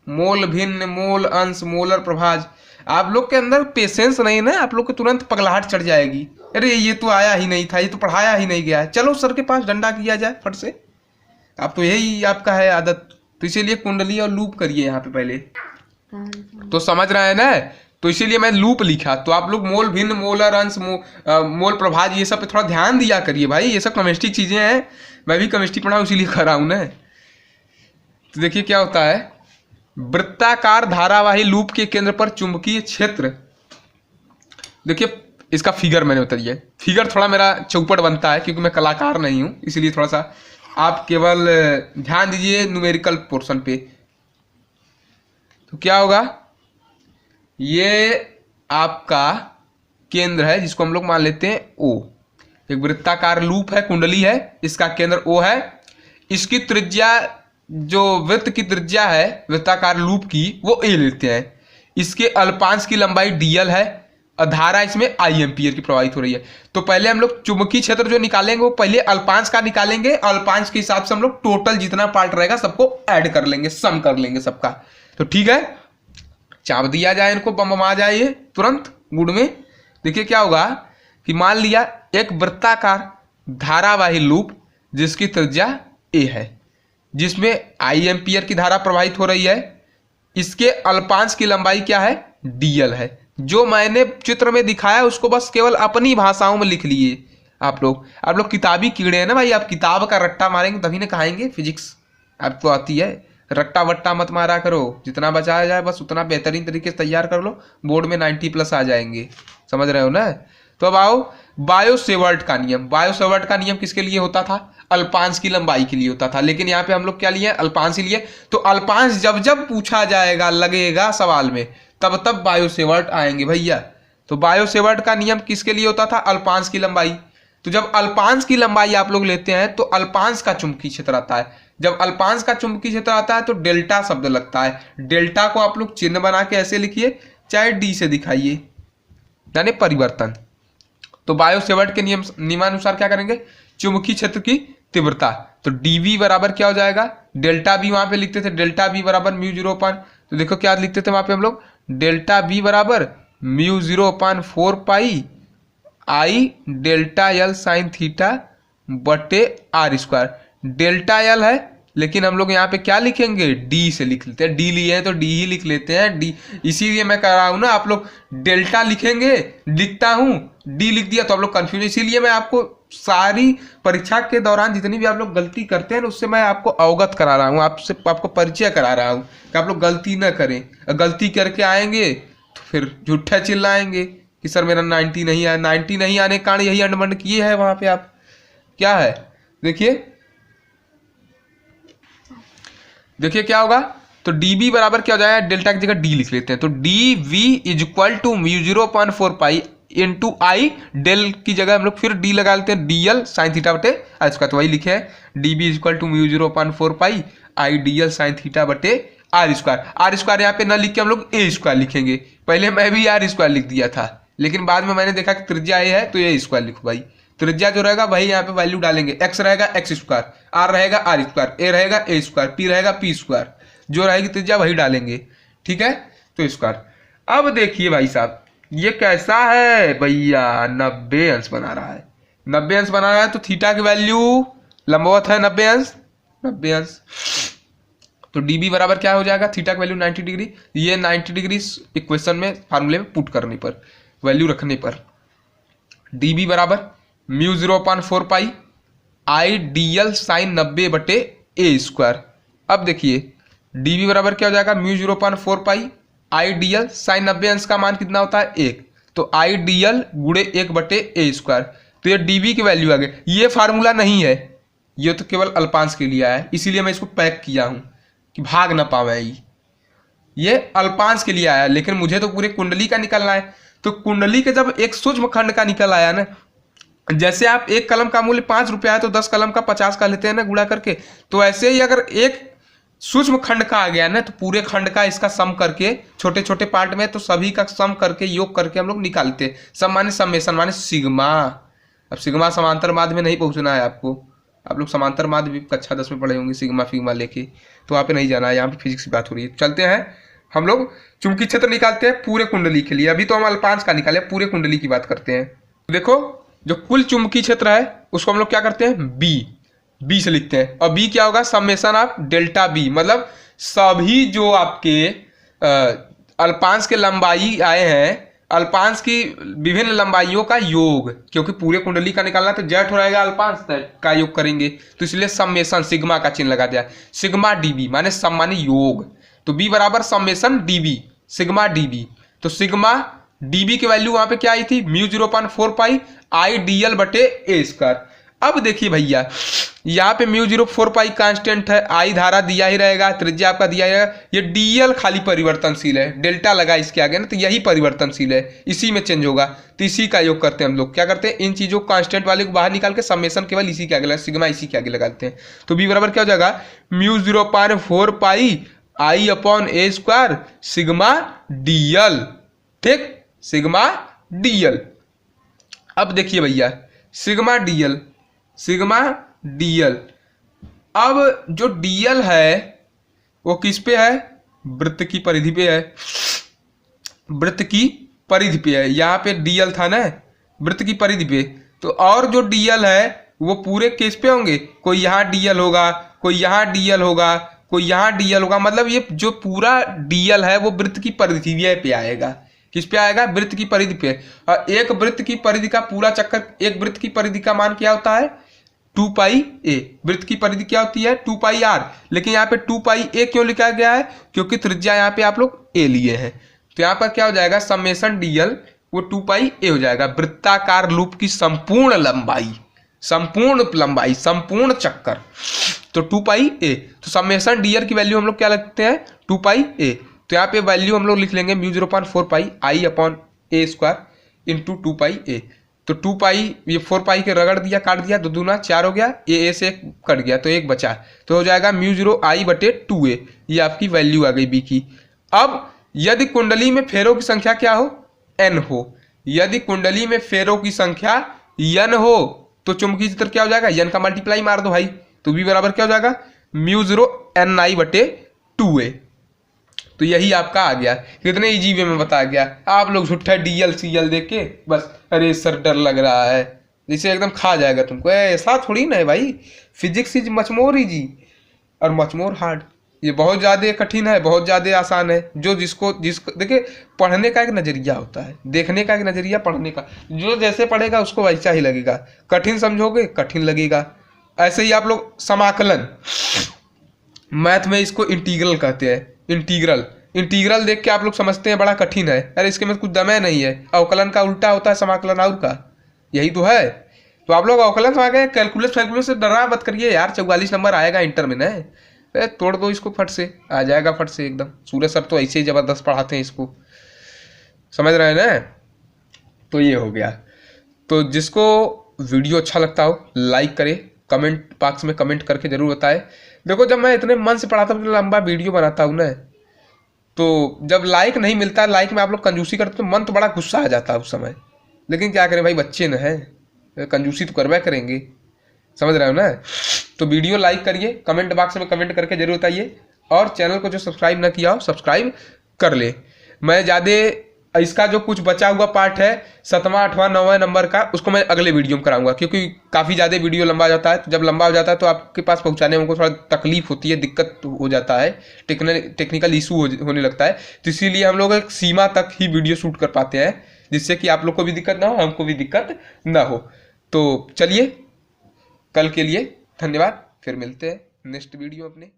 मोल भिन्न, मोल अंश, मोलर प्रभाज। आप लोग के अंदर पेशेंस नहीं ना, आप लोग को तुरंत पगलाहट चढ़ जाएगी, अरे ये तो आया ही नहीं था, ये तो पढ़ाया ही नहीं गया, चलो सर के पास डंडा किया जाए फट से। अब तो यही आपका है आदत, तो इसीलिए कुंडली और लूप करिए यहाँ पे पहले, तो समझ रहे हैं ना, तो इसीलिए मैं लूप लिखा। तो आप लोग मोल भिन्न, मोलर अंश, मोल प्रभाज, ये सब पे थोड़ा ध्यान दिया करिए भाई, ये सब केमिस्ट्री चीजें हैं, मैं भी केमिस्ट्री पढ़ा हूँ इसीलिए कर रहा हूँ ना। तो देखिए क्या होता है, वृत्ताकार धारावाही लूप के केंद्र पर चुंबकीय क्षेत्र, देखिए इसका फिगर मैंने बता दिया, फिगर थोड़ा मेरा चौपट बनता है क्योंकि मैं कलाकार नहीं हूँ, इसलिए थोड़ा सा आप केवल ध्यान दीजिए न्यूमेरिकल पोर्शन पे। तो क्या होगा, ये आपका केंद्र है जिसको हम लोग मान लेते हैं O, एक वृत्ताकार लूप है, कुंडली है, इसका केंद्र O है, इसकी त्रिज्या जो वृत्त की त्रिज्या है वृत्ताकार लूप की वो A लेते हैं, इसके अल्पांश की लंबाई dl है, धारा इसमें I एम्पियर की प्रवाहित हो रही है। तो पहले हम लोग चुंबकीय क्षेत्र जो निकालेंगे वो पहले अल्पांश का निकालेंगे, अल्पांश के हिसाब से हम लोग टोटल जितना पार्ट रहेगा सबको ऐड कर लेंगे, सम कर लेंगे सबका। तो ठीक है, चाप दिया जाए इनको, बम आ जाए ये तुरंत गुड़ में। देखिए क्या होगा कि मान लिया एक वृत्ताकार धारावाही लूप जिसकी त्रिज्या A है, जिसमें I एम्पियर की धारा प्रवाहित हो रही है, इसके अल्पांश की लंबाई क्या है dl है। जो मैंने चित्र में दिखाया उसको बस केवल अपनी भाषाओं में लिख लिए आप लोग किताबी कीड़े हैं ना भाई, आप किताब का रट्टा मारेंगे तभी ना कहाएंगे फिजिक्स, आपको आती है, रट्टा वट्टा मत मारा करो, जितना बचाया जाए बस उतना बेहतरीन तरीके से तैयार कर लो, बोर्ड में 90+ आ जाएंगे, समझ रहे हो ना। तो अब आओ बायो सेवर्ट का नियम। बायो सेवर्ट का नियम किसके लिए होता था, अल्पांश की लंबाई के लिए होता था, लेकिन यहाँ पे हम लोग क्या लिए, अल्पांश ही लिए। तो अल्पांश जब जब पूछा जाएगा लगेगा सवाल में तब तब बायो सेवर्ट आएंगे भैया। तो बायो सेवर्ट का नियम किसके लिए होता था, अल्पांश की लंबाई। तो जब अल्पांश की लंबाई आप लोग लेते हैं तो अल्पांश का चुंबकीय क्षेत्र आता है, जब अल्पांश का चुंबकीय क्षेत्र आता है तो डेल्टा शब्द लगता है। डेल्टा को आप लोग चिन्ह बना के ऐसे लिखिए, चाहे डी से दिखाइए, यानी परिवर्तन। तो बायो सेवर्ट के नियमानुसार क्या करेंगे, चुंबकीय क्षेत्र की तीव्रता, तो डीवी बराबर क्या हो जाएगा, डेल्टा बी वहां पे लिखते थे, डेल्टा बी बराबर म्यू 0 तो देखो क्या लिखते थे वहां पे हम लोग, डेल्टा बी बराबर म्यू 0/4 पाई आई डेल्टा एल साइन थीटा बटे आर स्क्वायर। डेल्टा एल है लेकिन हम लोग यहाँ पे क्या लिखेंगे, डी से लिख लेते हैं, डी लिए हैं तो डी ही लिख लेते हैं, डी। इसीलिए मैं कह रहा हूँ ना, आप लोग डेल्टा लिखेंगे, लिखता हूँ डी लिख दिया तो आप लोग कंफ्यूज। इसीलिए मैं आपको सारी परीक्षा के दौरान जितनी भी आप लोग गलती करते हैं उससे मैं आपको अवगत करा रहा हूँ, आपको परिचय करा रहा हूँ कि आप लोग गलती ना करें। गलती करके आएंगे तो फिर झूठा चिल्लाएंगे कि सर मेरा 90 नहीं आया। 90 नहीं आने के कारण यही अंडमंड किए है वहां पे आप। क्या है देखिए क्या होगा, तो dB बराबर क्या हो जाएगा, डेल्टा की जगह डी लिख लेते हैं, तो dV is equal to mu 0/4 pi into I, del की जगह हम लोग फिर डी लगा लेते हैं, DL साइन थीटा बटे आर स्क्वायर, तो वही लिखे हैं dB is equal to mu 0/4 pi I DL sine theta बटे आर स्क्वायर। आर स्क्वायर यहाँ पे ना लिख के हम लोग ए स्क्वायर लिखेंगे, पहले मैं भी आर स्क्वायर लिख दिया था लेकिन बाद में मैंने देखा कि त्रिज्या ए है तो ए स्क्वायर लिखो भाई। त्रिज्या जो रहेगा वही यहाँ पे वैल्यू डालेंगे, एक्स रहेगा एक्स स्क्वायर, आर रहेगा आर स्क्वायर, ए रहेगा ए स्क्वायर, पी रहेगा पी स्क्वायर, जो रहेगी त्रिज्या वही डालेंगे, ठीक है। तो स्क्वायर। अब देखिए भाई साहब ये कैसा है भैया, 90 अंश बना रहा है, 90 अंश बना रहा है, तो थीटा की वैल्यू लंबवत है 90 अंश, 90 अंश, तो dB बराबर क्या हो जाएगा, थीटा की वैल्यू 90 डिग्री, ये 90 डिग्री इक्वेशन में फार्मूले में पुट करने पर, वैल्यू रखने पर, dB बराबर mu 0/4 pi I DL sign 90 बटे ए स्क्वायर। अब देखिए dB बराबर क्या हो जाएगा, mu 0/4 pi I DL sign 90 अंश का मान कितना होता है 1, तो आई DL गुणे 1 बटे ए स्क्वायर, तो ये dB की वैल्यू आ गई। ये फार्मूला नहीं है, ये तो केवल अल्पांश के लिए आया है, इसीलिए मैं इसको पैक किया हूं कि भाग ना पावे। ये अल्पांश के लिए आया लेकिन मुझे तो पूरे कुंडली का निकलना है, तो कुंडली के जब एक सूक्ष्म खंड का निकल आया ना, जैसे आप एक कलम का मूल्य 5 रुपया है तो 10 कलम का 50 का लेते हैं ना गुणा करके, तो ऐसे ही अगर एक सूक्ष्म खंड का आ गया ना तो पूरे खंड का इसका सम करके छोटे छोटे पार्ट में, तो सभी का सम करके योग करके हम लोग निकालते हैं। सम माने समेशन माने सिग्मा। अब सिग्मा समांतर माध्य में नहीं पहुंचना है आपको, आप लोग समांतर माध्य भी कक्षा 10 में पढ़े होंगे सिग्मा फिग्मा लेके, तो वहाँ पे नहीं जाना है, यहाँ पे फिजिक्स की बात हो रही है। चलते हैं हम लोग चुंबकीय क्षेत्र निकालते हैं पूरे कुंडली के लिए, अभी तो हम अल्पांश का निकाले, पूरे कुंडली की बात करते हैं। देखो जो कुल चुंबकीय क्षेत्र है उसको हम लोग क्या करते हैं, बी से लिखते हैं, और बी क्या होगा, समेशन ऑफ डेल्टा बी, मतलब सभी जो आपके अल्पांश के लंबाई आए हैं, अल्पांश की विभिन्न लंबाइयों का योग, क्योंकि पूरे कुंडली का निकालना तो जेट हो रहेगा, अल्पांश का योग करेंगे, तो इसलिए समेशन सिग्मा का चिन्ह लगा दिया, सिग्मा डीबी माने सम माने योग, तो बी बराबर समेशन डीबी सिग्मा डीबी, तो सिग्मा डीबी की वैल्यू वहां पे क्या आई थी, म्यू 0/4 पाई आई DL बटे ए स्क्वायर। अब देखिए भैया यहाँ पे म्यू 0/4 पाई कांस्टेंट है, आई धारा दिया ही रहेगा, त्रिज्या आपका दिया ही रहेगा, ये DL खाली परिवर्तनशील है, डेल्टा लगा इसके आगे ना, तो यही परिवर्तनशील है, इसी में चेंज होगा, तो इसी का योग करते हैं हम लोग। क्या करते हैं, इन चीजों को कांस्टेंट वाले को बाहर निकाल के समेशन केवल इसी के आगे लगा, सिग्मा इसी के आगे लगाते हैं, तो बी बराबर क्या हो जाएगा, म्यू 0/4 पाई आई अपॉन ए स्क्वायर सिग्मा DL, ठीक, सिग्मा DL। अब देखिए भैया सिग्मा DL, अब जो DL है वो किस पे है, वृत्त की परिधि पे है, वृत्त की परिधि पे है, यहाँ पे DL था ना वृत्त की परिधि पे, तो और जो DL है वो पूरे केस पे होंगे, कोई यहाँ DL होगा, कोई यहाँ DL होगा, कोई यहाँ DL होगा, मतलब ये जो पूरा DL है वो वृत्त की परिधि पे आएगा, किस पे आएगा, वृत्त की परिधि पे। और एक वृत्त की परिधि का पूरा चक्कर, एक वृत्त की परिधि का मान क्या होता है, 2 पाई ए, वृत्त की परिधि क्या होती है 2 पाई आर, लेकिन यहाँ पे 2 पाई ए क्यों लिखा गया है, क्योंकि त्रिज्या यहाँ पे आप लोग ए लिए हैं, तो यहाँ पर क्या हो जाएगा, समेशन DL वो 2 पाई ए हो जाएगा, वृत्ताकार लूप की संपूर्ण लंबाई संपूर्ण चक्कर, तो 2 पाई ए, तो समेशन DL की वैल्यू हम लोग क्या लगते हैं 2 पाई ए, तो यहाँ पे वैल्यू हम लोग लिख लेंगे म्यू 0/4 पाई आई अपॉन ए स्क्वायर इंटू 2 पाई ए, तो 2 पाई ये 4 पाई के रगड़ दिया, काट दिया, 2 दूना 4 हो गया, ए से 1 कट गया तो 1 बचा, तो हो जाएगा म्यू 0 आई बटे 2a, ये आपकी वैल्यू आ गई बी की। अब यदि कुंडली में फेरों की संख्या क्या हो, n हो। यदि कुंडली में फेरों की संख्या n हो तो चुंबकीय क्षेत्र क्या हो जाएगा, n का मल्टीप्लाई मार दो भाई, तो v बराबर क्या हो जाएगा, μ0 ni/2a। तो यही आपका आ गया। कितने इजी वे में बताया गया। आप लोग झूठा DL CL देख के बस अरे सर डर लग रहा है, जिसे एकदम खा जाएगा तुमको, ऐसा थोड़ी ना है भाई। Physics is much more easy और मच मोर हार्ड। ये बहुत ज़्यादा कठिन है, बहुत ज़्यादा आसान है। जो जिसको देखिए, पढ़ने का एक नज़रिया होता है, देखने का एक नज़रिया, पढ़ने का जो जैसे पढ़ेगा उसको वैसा ही लगेगा। कठिन समझोगे कठिन लगेगा। ऐसे ही आप लोग समाकलन, मैथ में इसको इंटीग्रल कहते हैं। इंटीग्रल देख के आप लोग समझते हैं बड़ा कठिन है, अरे इसके में कुछ दमे नहीं है। अवकलन का उल्टा होता है समाकलन और का, यही तो है। तो आप लोग अवकलन आ गए, कैलकुलस से डरा मत करिए यार, 44 नंबर आएगा इंटर में। न तोड़ दो इसको, फट से आ जाएगा, फट से एकदम। सूरज सर तो ऐसे ही जबरदस्त पढ़ाते हैं इसको, समझ रहे हैं ना। तो ये हो गया। तो जिसको वीडियो अच्छा लगता हो लाइक करे, कमेंट बॉक्स में कमेंट करके जरूर बताए। देखो जब मैं इतने मन से पढ़ाता हूँ, लंबा वीडियो बनाता हूँ ना, तो जब लाइक नहीं मिलता, लाइक में आप लोग कंजूसी करते तो मन तो बड़ा गुस्सा आ जाता है उस समय। लेकिन क्या करें भाई, बच्चे न हैं, कंजूसी तो करवा करेंगे, समझ रहे हो ना। तो वीडियो लाइक करिए, कमेंट बॉक्स में कमेंट करके जरूर बताइए, और चैनल को जो सब्सक्राइब ना किया हो सब्सक्राइब कर ले। मैं ज़्यादा इसका जो कुछ बचा हुआ पार्ट है 7वां 8वां 9वां नंबर का, उसको मैं अगले वीडियो में कराऊंगा, क्योंकि काफ़ी ज़्यादा वीडियो लंबा हो जाता है। तो जब लंबा हो जाता है तो आपके पास पहुंचाने में थोड़ा तकलीफ होती है, दिक्कत हो जाता है, टेक्निकल इशू होने लगता है। तो इसीलिए हम लोग एक सीमा तक ही वीडियो शूट कर पाते हैं, जिससे कि आप लोग को भी दिक्कत ना हो, हमको भी दिक्कत ना हो। तो चलिए, कल के लिए धन्यवाद, फिर मिलते हैं नेक्स्ट वीडियो अपने।